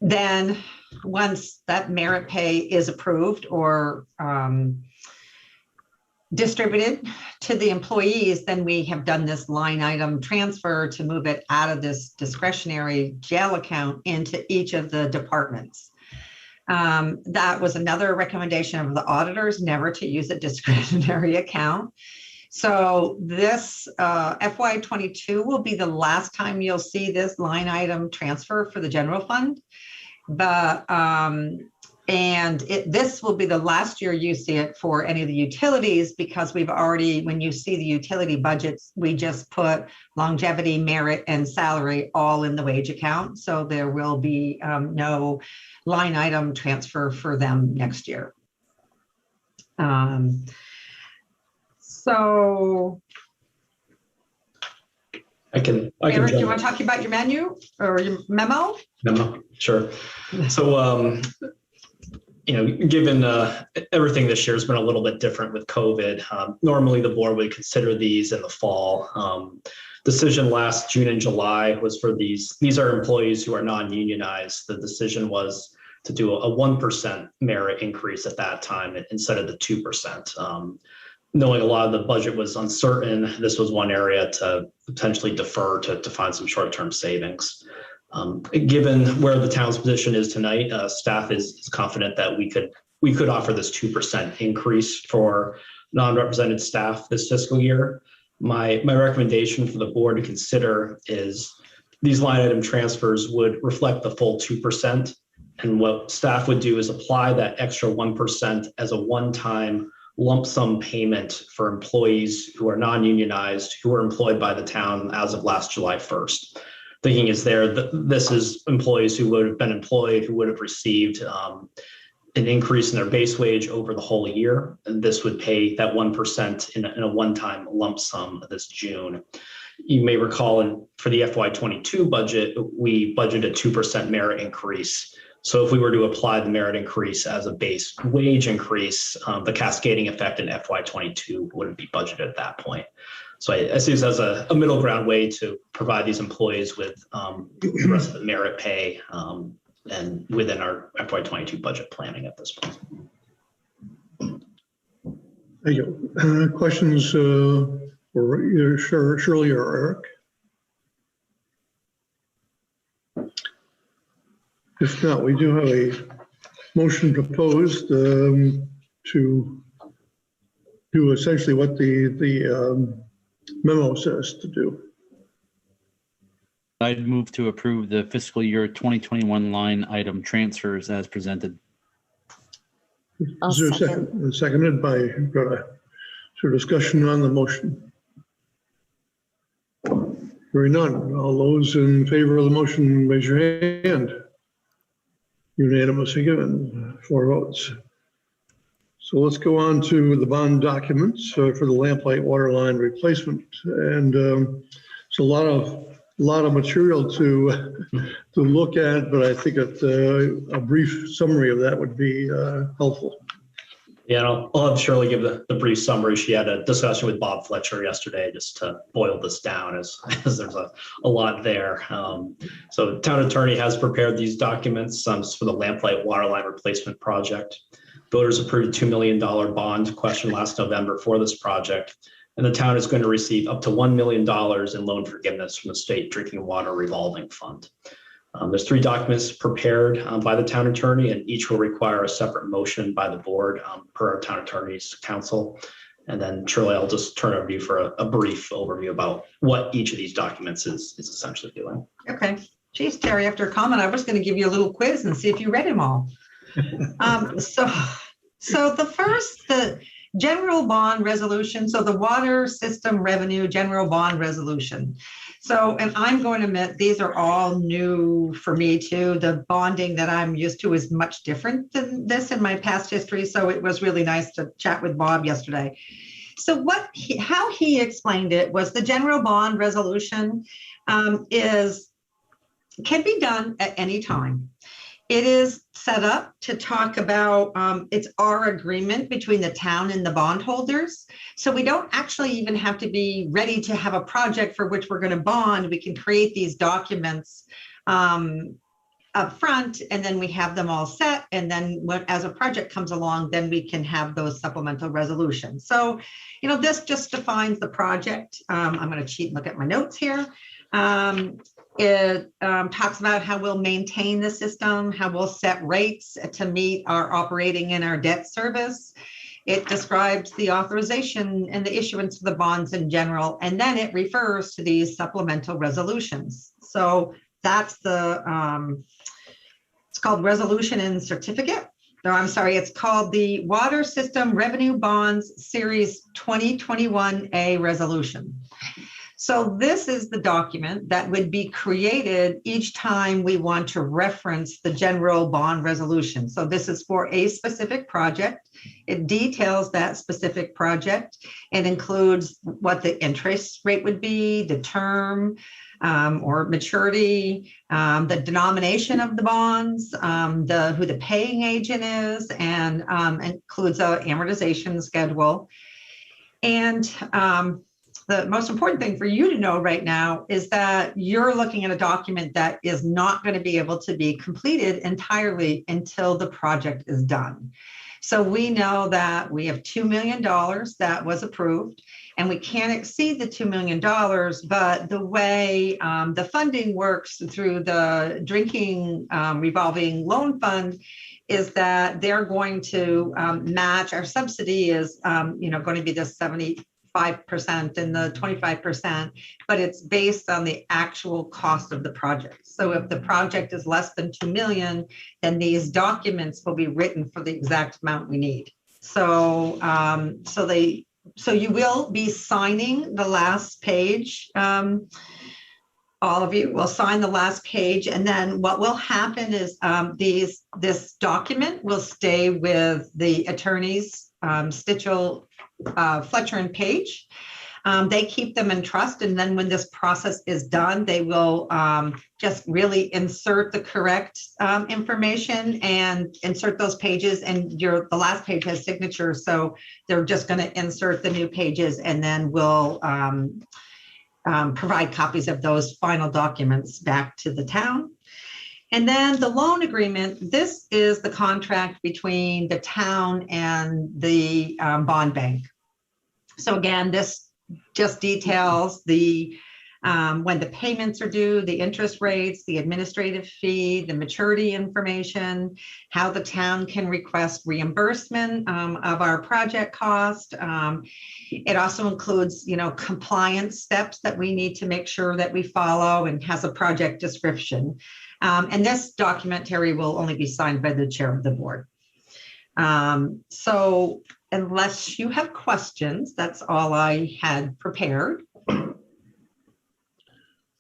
then once that merit pay is approved or distributed to the employees, then we have done this line item transfer to move it out of this discretionary jail account into each of the departments. That was another recommendation of the auditors, never to use a discretionary account. So this FY22 will be the last time you'll see this line item transfer for the general fund. But this will be the last year you see it for any of the utilities, because we've already, when you see the utility budgets, we just put longevity, merit, and salary all in the wage account. So there will be no line item transfer for them next year. So I can Eric, do you want to talk about your menu or your memo? Memo, sure. So, given everything this year has been a little bit different with COVID, normally the board would consider these in the fall. Decision last June and July was for these are employees who are non-unionized. The decision was to do a 1% merit increase at that time instead of the 2%. Knowing a lot of the budget was uncertain, this was one area to potentially defer to find some short-term savings. Given where the town's position is tonight, staff is confident that we could offer this 2% increase for non-represented staff this fiscal year. My recommendation for the board to consider is these line item transfers would reflect the full 2%. And what staff would do is apply that extra 1% as a one-time lump sum payment for employees who are non-unionized, who are employed by the town as of last July 1st. Thinking is this is employees who would have been employed, who would have received an increase in their base wage over the whole year. And this would pay that 1% in a one-time lump sum this June. You may recall for the FY22 budget, we budgeted a 2% merit increase. So if we were to apply the merit increase as a base wage increase, the cascading effect in FY22 wouldn't be budgeted at that point. So I see this as a middle ground way to provide these employees with the rest of the merit pay and within our FY22 budget planning at this point. Thank you. Questions for either Shirley or Eric? If not, we do have a motion proposed to do essentially what the memo says to do. I'd move to approve the fiscal year 2021 line item transfers as presented. I'll Is there a second. second? Seconded by Greta. Is there discussion on the motion? Hearing none. All those in favor of the motion, raise your hand. Unanimously given, 4 votes. So let's go on to the bond documents for the Lamplite Waterline replacement. And it's a lot of material to look at, but I think a brief summary of that would be helpful. Yeah, and I'll have Shirley give the brief summary. She had a discussion with Bob Fletcher yesterday just to boil this down as there's a lot there. So the town attorney has prepared these documents for the Lamplite Waterline replacement project. Voters approved $2 million bond question last November for this project, and the town is going to receive up to $1 million in loan forgiveness from the state drinking water revolving fund. There's 3 documents prepared by the town attorney, and each will require a separate motion by the board per our town attorney's counsel. And then Shirley, I'll just turn it over to you for a brief overview about what each of these documents is essentially doing. Okay. Geez, Terry, after a comment, I was going to give you a little quiz and see if you read them all. So the general bond resolution, so the water system revenue general bond resolution. So, and I'm going to admit, these are all new for me too. The bonding that I'm used to is much different than this in my past history. So it was really nice to chat with Bob yesterday. So how he explained it was the general bond resolution can be done at any time. It is set up to talk about, it's our agreement between the town and the bondholders. So we don't actually even have to be ready to have a project for which we're going to bond. We can create these documents up front, and then we have them all set. And then as a project comes along, then we can have those supplemental resolutions. So, this just defines the project. I'm going to cheat and look at my notes here. It talks about how we'll maintain the system, how we'll set rates to meet our operating and our debt service. It describes the authorization and the issuance of the bonds in general, and then it refers to these supplemental resolutions. So that's it's called resolution and certificate. No, I'm sorry, it's called the Water System Revenue Bonds Series 2021A resolution. So this is the document that would be created each time we want to reference the general bond resolution. So this is for a specific project. It details that specific project and includes what the interest rate would be, the term or maturity, the denomination of the bonds, who the paying agent is, and includes a amortization schedule. And the most important thing for you to know right now is that you're looking at a document that is not going to be able to be completed entirely until the project is done. So we know that we have $2 million that was approved, and we can't exceed the $2 million, but the way the funding works through the drinking revolving loan fund is that they're going to match. Our subsidy is going to be the 75% and the 25%, but it's based on the actual cost of the project. So if the project is less than 2 million, then these documents will be written for the exact amount we need. So so you will be signing the last page. All of you will sign the last page, and then what will happen is this document will stay with the attorneys, Stitchell, Fletcher and Page. They keep them in trust, and then when this process is done, they will just really insert the correct information and insert those pages, and the last page has signatures, so they're just going to insert the new pages, and then we'll provide copies of those final documents back to the town. And then the loan agreement, this is the contract between the town and the bond bank. So again, this just details the when the payments are due, the interest rates, the administrative fee, the maturity information, how the town can request reimbursement of our project cost. It also includes, compliance steps that we need to make sure that we follow, and has a project description. And this document, Terry, will only be signed by the chair of the board. So unless you have questions, that's all I had prepared.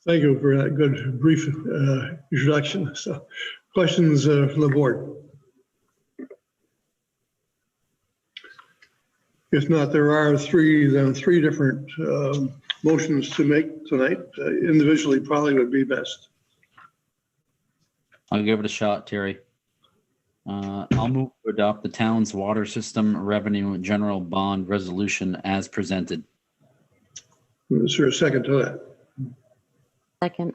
Thank you for that good brief introduction. So questions from the board? If not, there are three different motions to make tonight. Individually probably would be best. I'll give it a shot, Terry. I'll move to adopt the town's water system revenue general bond resolution as presented. Is there a second to that? Second.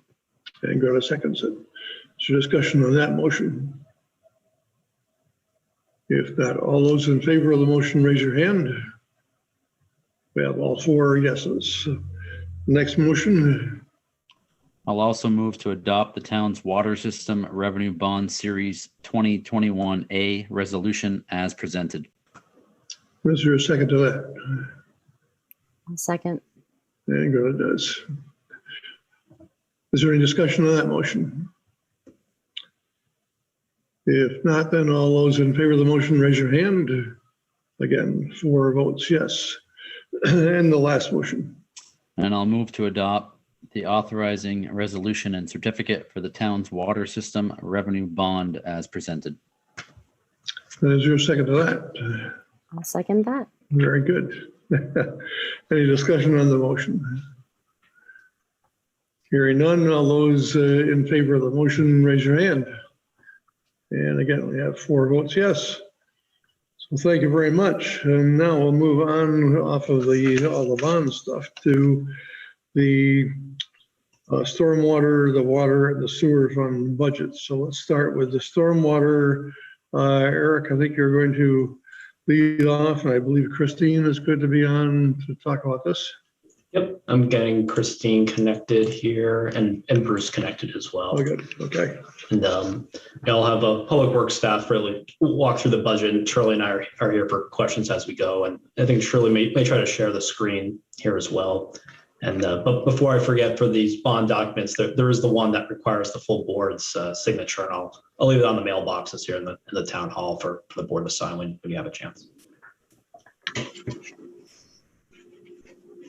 And Greta seconds it. Is there discussion on that motion? If not, all those in favor of the motion, raise your hand. We have all 4 yeses. Next motion. I'll also move to adopt the town's water system revenue bond series 2021A resolution as presented. Is there a second to that? I'll second. And Greta does. Is there any discussion on that motion? If not, then all those in favor of the motion, raise your hand. Again, 4 votes yes. And the last motion. And I'll move to adopt the authorizing resolution and certificate for the town's water system revenue bond as presented. Is there a second to that? I'll second that. Very good. Any discussion on the motion? Hearing none, all those in favor of the motion, raise your hand. And again, we have 4 votes yes. So thank you very much. And now we'll move on off of all the bond stuff to the stormwater, the water, and the sewer fund budget. So let's start with the stormwater. Eric, I think you're going to lead off, and I believe Christine is good to be on to talk about this. Yep, I'm getting Christine connected here and Bruce connected as well. Oh, good. Okay. And I'll have a public works staff really walk through the budget, and Shirley and I are here for questions as we go. And I think Shirley may try to share the screen here as well. And but before I forget, for these bond documents, there is the one that requires the full board's signature, and I'll leave it on the mailboxes here in the town hall for the board to sign when you have a chance.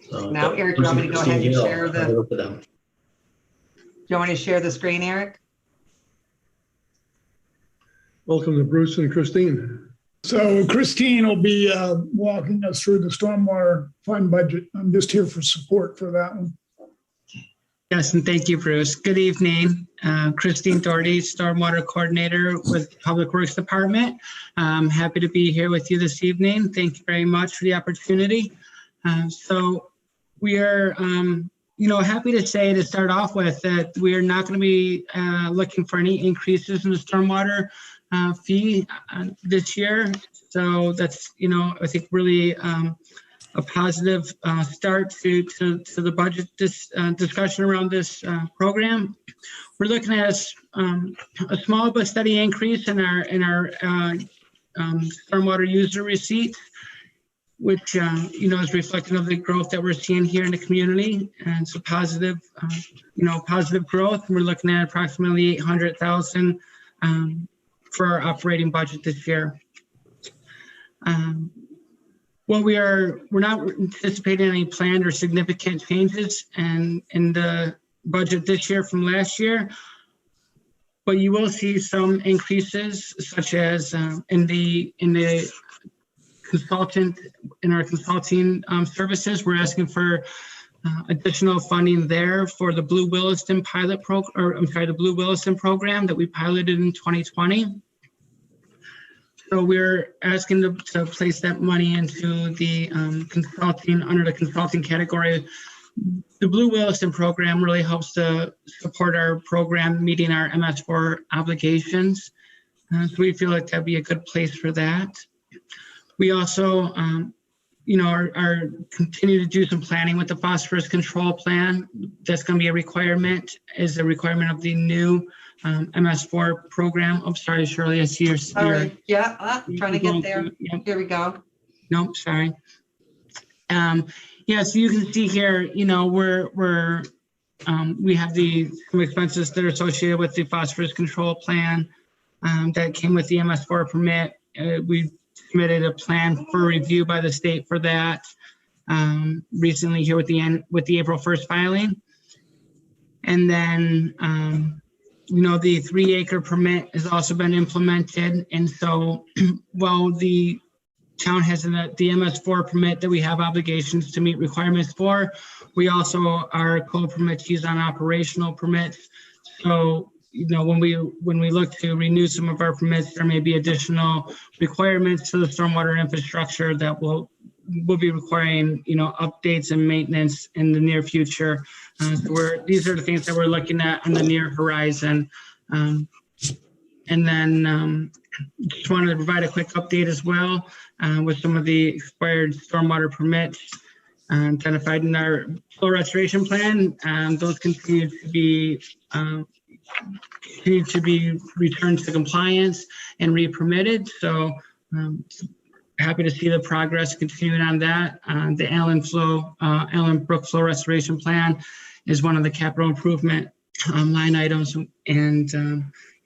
So, Now, Eric, do you want me to go ahead and share the? Do you want me to share the screen, Eric? Welcome to Bruce and Christine. So Christine will be walking us through the stormwater fund budget. I'm just here for support for that one. Yes, and thank you, Bruce. Good evening. Christine Doherty, Stormwater Coordinator with Public Works Department. I'm happy to be here with you this evening. Thank you very much for the opportunity. So we are, happy to say to start off with that we are not going to be looking for any increases in the stormwater fee this year. So that's, I think really a positive start to the budget discussion around this program. We're looking at a small but steady increase in our stormwater user receipts, which is reflective of the growth that we're seeing here in the community, and it's a positive, positive growth. We're looking at approximately 800,000 for our operating budget this year. We're not anticipating any planned or significant changes in the budget this year from last year, but you will see some increases, such as in our consulting services. We're asking for additional funding there for the Blue Williston the Blue Williston program that we piloted in 2020. So we're asking to place that money into the consulting, under the consulting category. The Blue Williston program really helps to support our program meeting our MS4 obligations. So we feel like that'd be a good place for that. We also, are continue to do some planning with the phosphorus control plan. That's going to be a requirement of the new MS4 program. I'm sorry, Shirley, I see your. All right. Yeah, trying to get there. Yep. Here we go. Nope, sorry. So you can see here, we have some expenses that are associated with the phosphorus control plan that came with the MS4 permit. We submitted a plan for review by the state for that recently here with the April 1st filing. And then, the 3-acre permit has also been implemented. And so while the town has the MS4 permit that we have obligations to meet requirements for, we also are co-permittees on operational permits. So, when we look to renew some of our permits, there may be additional requirements to the stormwater infrastructure that will be requiring, updates and maintenance in the near future. So these are the things that we're looking at on the near horizon. And then just wanted to provide a quick update as well with some of the expired stormwater permits identified in our flow restoration plan. Those continue to be returned to compliance and re-permitted. So happy to see the progress continuing on that. The Allen Brook Flow Restoration Plan is one of the capital improvement line items, and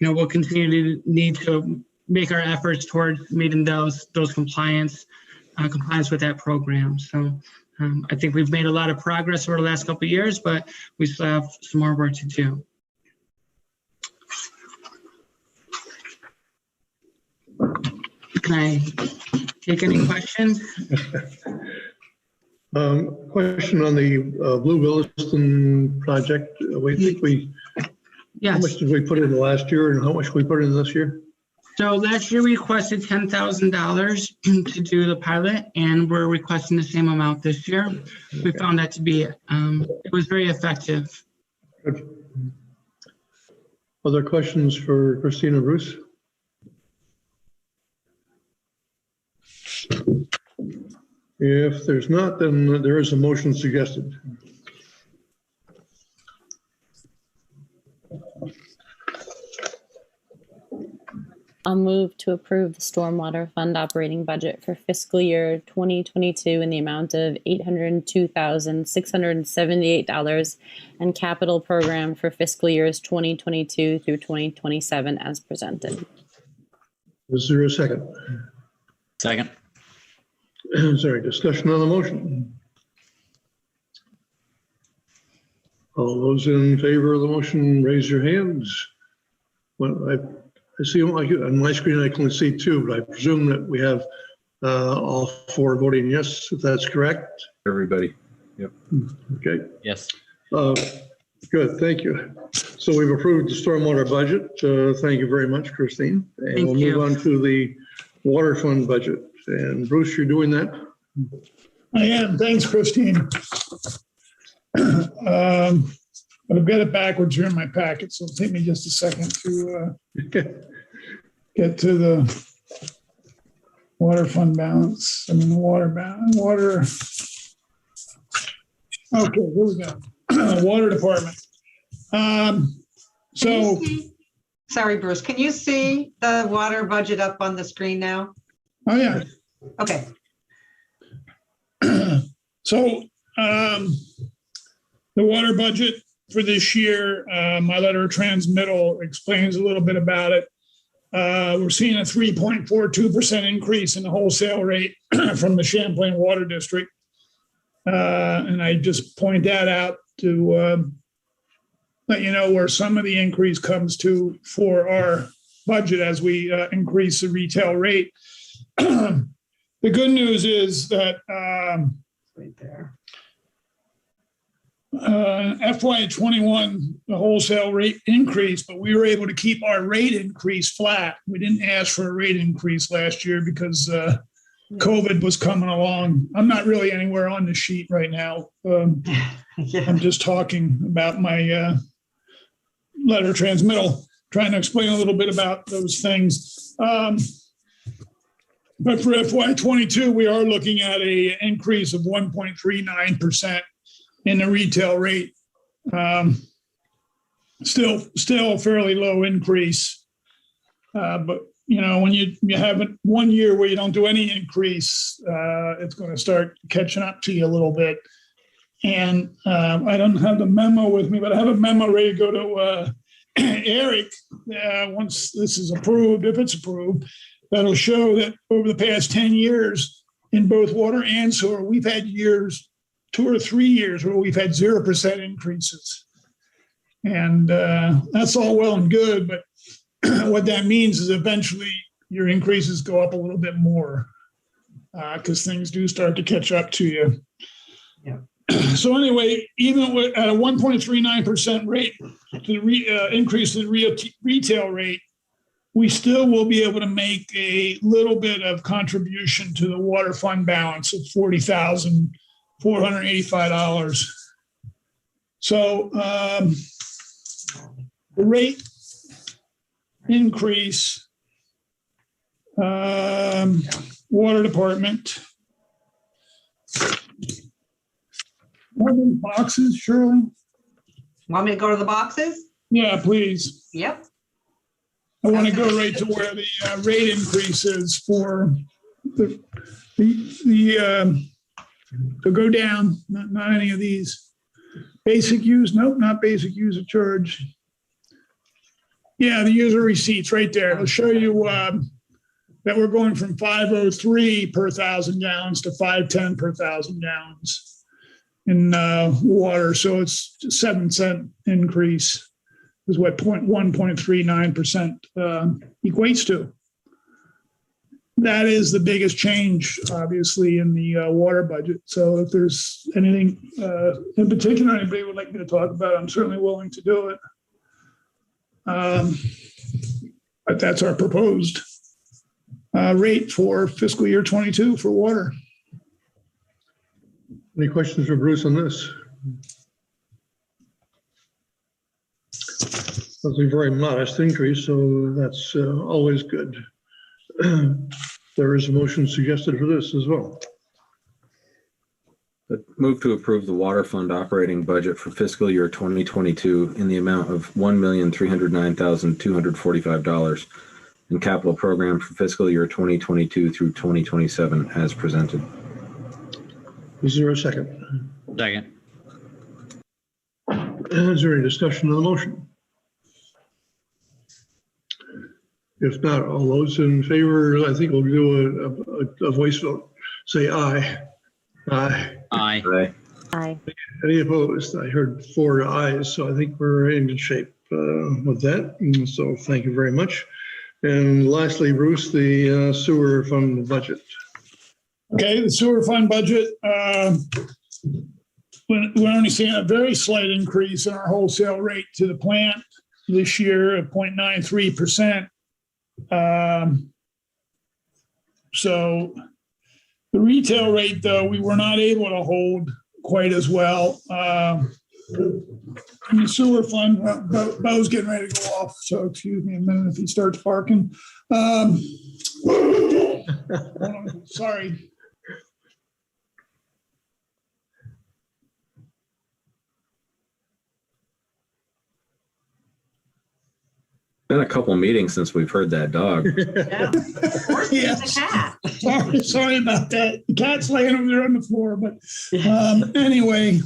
we'll continue to need to make our efforts towards meeting those compliance with that program. So I think we've made a lot of progress over the last couple of years, but we still have some more work to do. Can I take any questions? Question on the Blue Williston project. How Yes. much did we put in last year and how much we put in this year? So last year we requested $10,000 to do the pilot, and we're requesting the same amount this year. We found that to be, it was very effective. Good. Other questions for Christina Bruce? If there's not, then there is a motion suggested. I'll move to approve the Stormwater Fund operating budget for fiscal year 2022 in the amount of $802,678 and capital program for fiscal years 2022 through 2027 as presented. Is there a second? Second. Is there any discussion on the motion? All those in favor of the motion, raise your hands. Well, I see on my screen I can see two, but I presume that we have all four voting yes, if that's correct. Everybody. Yep. Okay. Yes. Good, thank you. So we've approved the stormwater budget. Thank you very much, Christine. And Thank we'll you. move on to the water fund budget. And Bruce, you're doing that? I am. Thanks, Christine. But I've got it backwards here in my packet, so it'll take me just a second to get to the water fund balance. I mean, the water balance, water. Okay, here we go. Water department. So, Sorry, Bruce, can you see the water budget up on the screen now? oh yeah. Okay. So the water budget for this year, my letter of transmittal explains a little bit about it. We're seeing a 3.42% increase in the wholesale rate from the Champlain Water District. And I just point that out to let you know where some of the increase comes to for our budget as we increase the retail rate. The good news is that Right there. FY21, the wholesale rate increased, but we were able to keep our rate increase flat. We didn't ask for a rate increase last year because COVID was coming along. I'm not really anywhere on the sheet right now. Yeah. I'm just talking about my letter transmittal, trying to explain a little bit about those things. But for FY22, we are looking at an increase of 1.39% in the retail rate. Still a fairly low increase. But when you have 1 year where you don't do any increase, it's going to start catching up to you a little bit. And I don't have the memo with me, but I have a memo ready to go to Eric once this is approved, if it's approved. That'll show that over the past 10 years in both water and sewer, we've had years, 2 or 3 years where we've had 0% increases. And that's all well and good, but what that means is eventually your increases go up a little bit more because things do start to catch up to you. Yeah. So anyway, even at a 1.39% rate to the increase in the retail rate, we still will be able to make a little bit of contribution to the water fund balance of $40,485. So the rate increase. Water department. What are those boxes, Shirley? Want me to go to the boxes? Yeah, please. Yep. I want to go right to where the rate increase is for the to go down, not any of these. Basic use, nope, not basic user charge. Yeah, the user receipts right there. I'll show you that we're going from 503 per 1,000 gallons to 510 per 1,000 gallons in water. So it's a 7-cent increase is what 1.39% equates to. That is the biggest change, obviously, in the water budget. So if there's anything in particular anybody would like me to talk about, I'm certainly willing to do it. But that's our proposed rate for fiscal year 22 for water. Any questions for Bruce on this? That's a very modest increase, so that's always good. There is a motion suggested for this as well. Move to approve the water fund operating budget for fiscal year 2022 in the amount of $1,309,245 and capital program for fiscal year 2022 through 2027 as presented. Is there a second? Second. Is there any discussion on the motion? If not, all those in favor, I think we'll do a voice vote. Say aye. Aye. Aye. Aye. Aye. Any opposed? I heard 4 ayes, so I think we're in good shape with that. And so thank you very much. And lastly, Bruce, the sewer fund budget. Okay, the sewer fund budget, we're only seeing a very slight increase in our wholesale rate to the plant this year of 0.93%. So the retail rate, though, we were not able to hold quite as well. In the sewer fund, Bo's getting ready to go off, so excuse me a minute if he starts barking. Sorry. Been a couple meetings since we've heard that dog. Yeah. Of course, it's a cat. Sorry about that. The cat's laying over there on the floor, but anyway,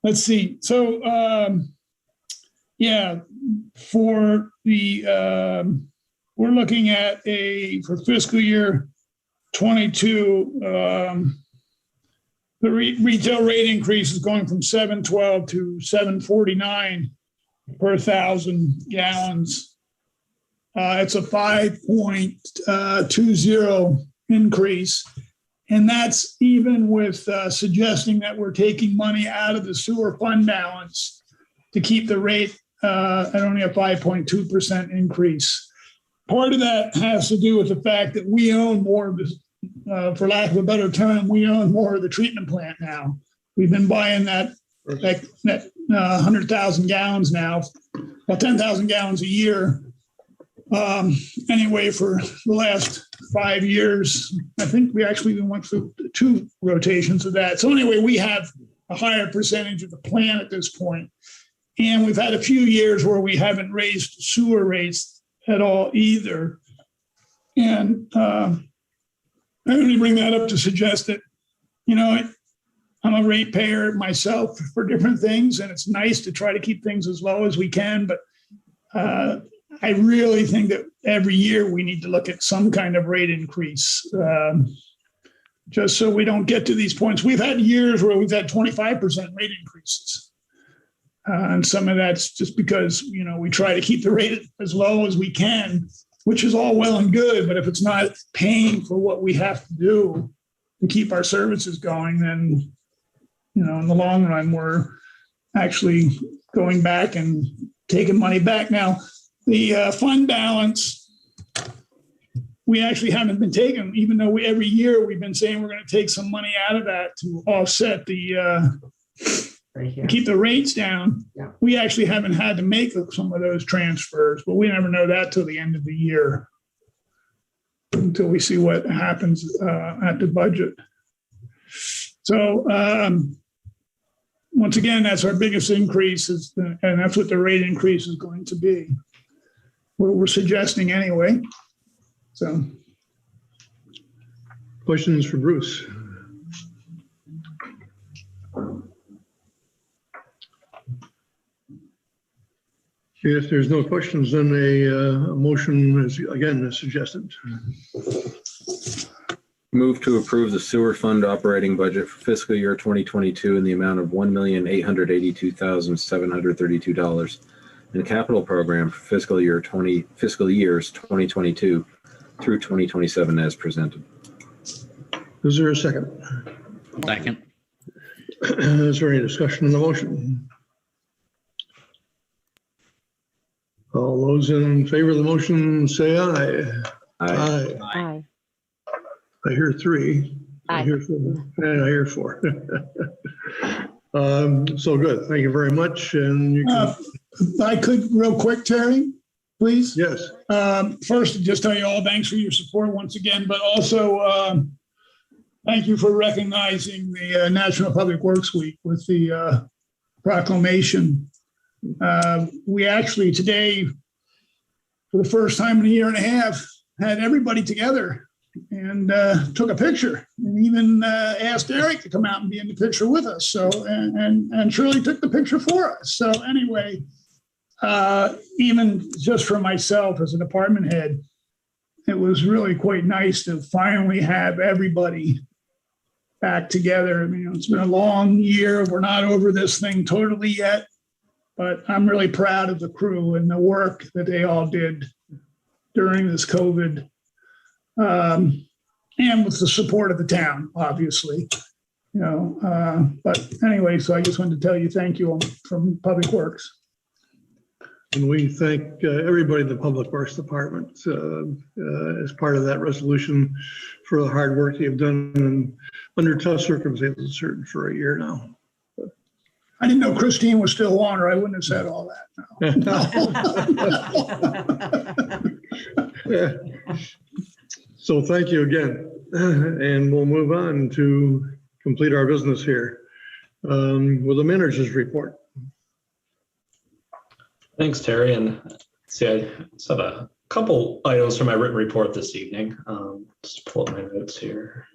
let's see. So yeah, for the we're looking at for fiscal year 22, the retail rate increase is going from 712 to 749 per 1,000 gallons. It's a 5.20 increase. And that's even with suggesting that we're taking money out of the sewer fund balance to keep the rate at only a 5.2% increase. Part of that has to do with the fact that we own more of this, for lack of a better term, we own more of the treatment plant now. We've been buying that 100,000 gallons now, about 10,000 gallons a year. Anyway, for the last 5 years, I think we actually went through 2 rotations of that. So anyway, we have a higher percentage of the plant at this point. And we've had a few years where we haven't raised sewer rates at all either. And I only bring that up to suggest that, you know, I'm a ratepayer myself for different things, and it's nice to try to keep things as low as we can. But I really think that every year we need to look at some kind of rate increase, just so we don't get to these points. We've had years where we've had 25% rate increases. And some of that's just because, you know, we try to keep the rate as low as we can, which is all well and good. But if it's not paying for what we have to do to keep our services going, then, you know, in the long run, we're actually going back and taking money back. Now, the fund balance, we actually haven't been taking, even though every year we've been saying we're going to take some money out of that to offset the right here. keep the rates down. Yeah. We actually haven't had to make some of those transfers, but we never know that till the end of the year, until we see what happens at the budget. So once again, that's our biggest increase, and that's what the rate increase is going to be. We're suggesting anyway. So Questions for Bruce? If there's no questions, then a motion is again suggested. Move to approve the sewer fund operating budget for fiscal year 2022 in the amount of $1,882,732 and capital program for fiscal years 2022 through 2027 as presented. Is there a second? Second. Is there any discussion on the motion? All those in favor of the motion say aye. Aye. Aye. I hear three. I Aye. hear four. And I hear four. So good. Thank you very much. And you can, if I could real quick, Terry, please. yes, First, just tell you all thanks for your support once again, but also thank you for recognizing the National Public Works Week with the proclamation. We actually today, for the first time in a year and a half, had everybody together and took a picture, and even asked Eric to come out and be in the picture with us. So and Shirley took the picture for us. So anyway, even just for myself as a department head, it was really quite nice to finally have everybody back together. I mean, it's been a long year. We're not over this thing totally yet, but I'm really proud of the crew and the work that they all did during this COVID, and with the support of the town, obviously. But anyway, so I just wanted to tell you thank you from Public Works. and we thank everybody in the Public Works Department as part of that resolution for the hard work you've done and under tough circumstances, certain for a year now. I didn't know Christine was still on, or I wouldn't have said all that. No. So thank you again, and we'll move on to complete our business here with the manager's report. Thanks, Terry. And see, I just have a couple items from my written report this evening. Just pull up my notes here.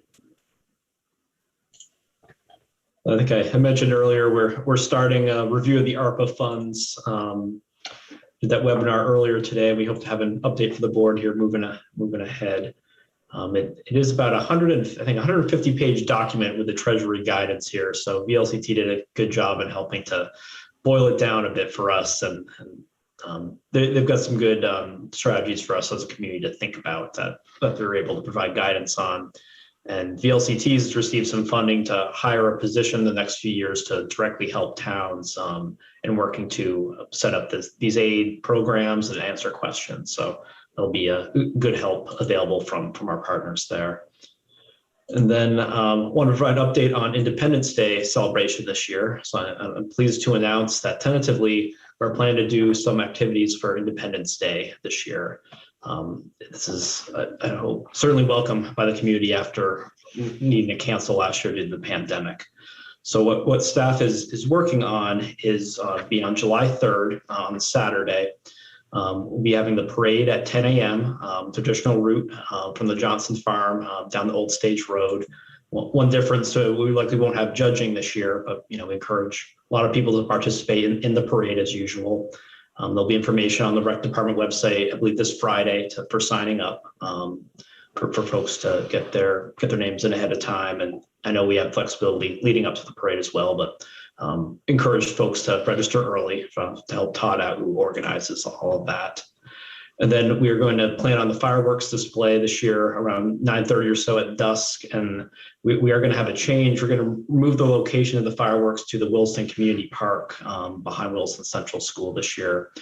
I think I mentioned earlier we're starting a review of the ARPA funds. Did that webinar earlier today. We hope to have an update for the board here moving ahead. It is about 150-page document with the Treasury guidance here. So VLCT did a good job in helping to boil it down a bit for us, and they've got some good strategies for us as a community to think about that they're able to provide guidance on. And VLCT has received some funding to hire a position in the next few years to directly help towns in working to set up these aid programs and answer questions. So there'll be a good help available from our partners there. And then I want to provide an update on Independence Day celebration this year. So I'm pleased to announce that tentatively we're planning to do some activities for Independence Day this year. This is, I hope, certainly welcome by the community after needing to cancel last year due to the pandemic. So what staff is working on is be on July 3rd on Saturday. We'll be having the parade at 10 a.m., traditional route from the Johnson Farm down the Old Stage Road. One difference, we likely won't have judging this year, but we encourage a lot of people to participate in the parade as usual. There'll be information on the rec department website, I believe this Friday, for signing up for folks to get their names in ahead of time. And I know we have flexibility leading up to the parade as well, but encourage folks to register early to help Todd out, who organizes all of that. And then we are going to plan on the fireworks display this year around 9:30 or so at dusk. And we are going to have a change. We're going to move the location of the fireworks to the Williston Community Park behind Williston Central School this year.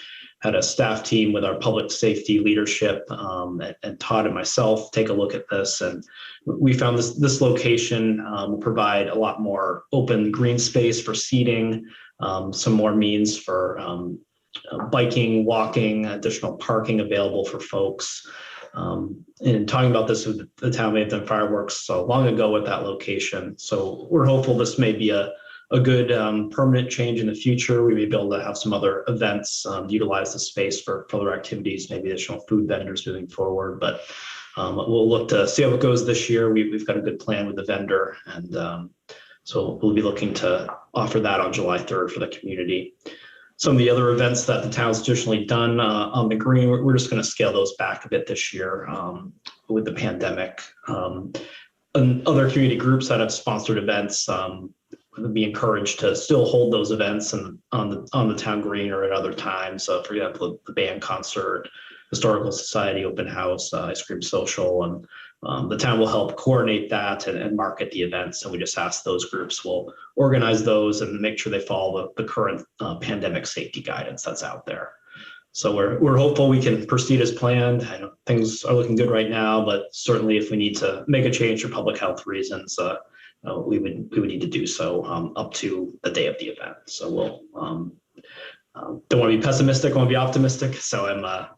had a staff team with our public safety leadership and Todd and myself take a look at this. And we found this location will provide a lot more open green space for seating, some more means for biking, walking, additional parking available for folks. And talking about this with the town, we have done fireworks so long ago at that location. So we're hopeful this may be a good permanent change in the future. We may be able to have some other events, utilize the space for further activities, maybe additional food vendors moving forward. But we'll look to see how it goes this year. We've got a good plan with the vendor. And so we'll be looking to offer that on July 3rd for the community. Some of the other events that the town's traditionally done on the green, we're just going to scale those back a bit this year with the pandemic. And other community groups that have sponsored events would be encouraged to still hold those events and on the town green or at other times. For example, the band concert, Historical Society open house, ice cream social, and the town will help coordinate that and market the events. And we just ask those groups will organize those and make sure they follow the current pandemic safety guidance that's out there. So we're hopeful we can proceed as planned. I know things are looking good right now, but certainly if we need to make a change for public health reasons, we would need to do so up to the day of the event. So we'll don't want to be pessimistic, want to be optimistic. So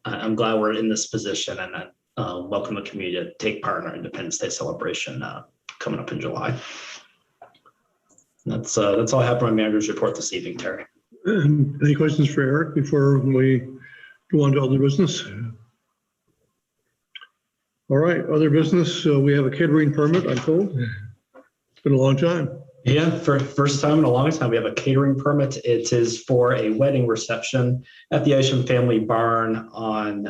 I'm glad we're in this position, and welcome the community to take part in our Independence Day celebration coming up in July. That's all I have for my manager's report this evening, Terry. Any questions for Eric before we go on to other business? All right, other business. We have a catering permit, I'm told. It's been a long time. Yeah, for first time in a long time, we have a catering permit. It is for a wedding reception at the Isham Family Barn on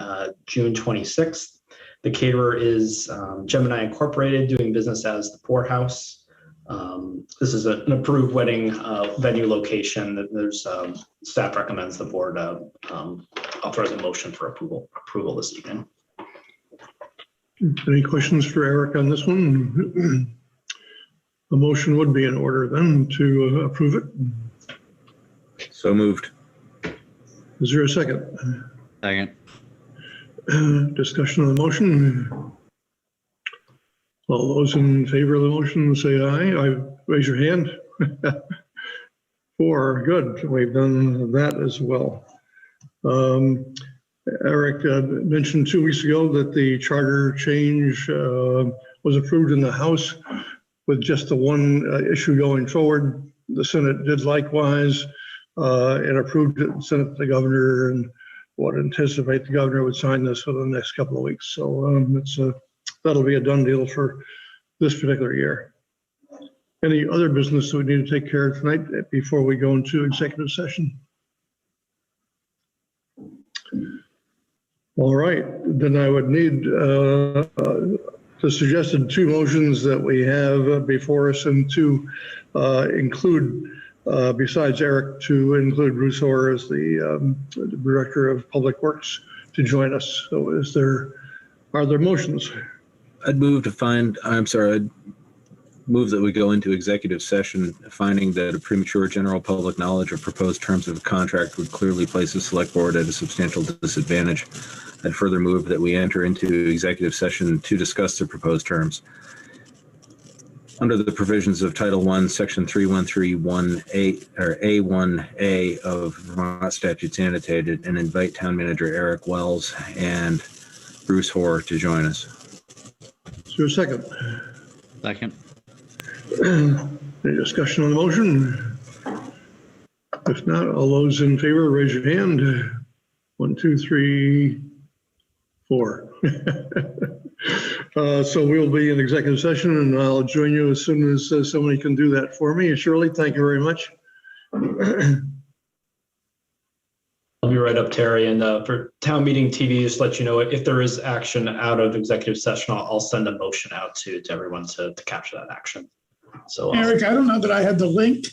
June 26th. The caterer is Gemini Incorporated, doing business as the Poorhouse. This is an approved wedding venue location. There's staff recommends the board authorize a motion for approval this evening. Any questions for Eric on this one? A motion would be in order then to approve it. So moved. Is there a second? Second. Discussion on the motion. All those in favor of the motion say aye. Raise your hand. 4, good. We've done that as well. Eric mentioned 2 weeks ago that the charter change was approved in the House with just the one issue going forward. The Senate did likewise and approved it and sent it to the governor, and would anticipate the governor would sign this within the next couple of weeks. So that'll be a done deal for this particular year. Any other business that we need to take care of tonight before we go into executive session? All right, then I would need the suggested 2 motions that we have before us, and to include, besides Eric, to include Bruce Orr as the Director of Public Works to join us. So are there motions? I'd move that we go into executive session, finding that a premature general public knowledge of proposed terms of a contract would clearly place the select board at a substantial disadvantage. I'd further move that we enter into executive session to discuss the proposed terms. Under the provisions of Title I, Section 3131A or A1A of Vermont Statutes Annotated, and invite Town Manager Eric Wells and Bruce Hoare to join us. Is there a second? Second. Any discussion on the motion? If not, all those in favor, raise your hand. 1, 2, 3, 4. So we'll be in executive session, and I'll join you as soon as somebody can do that for me. Shirley, thank you very much. I'll be right up, Terry. And for town meeting TV, just let you know if there is action out of executive session, I'll send a motion out to everyone to capture that action. So Eric, I don't know that I had the link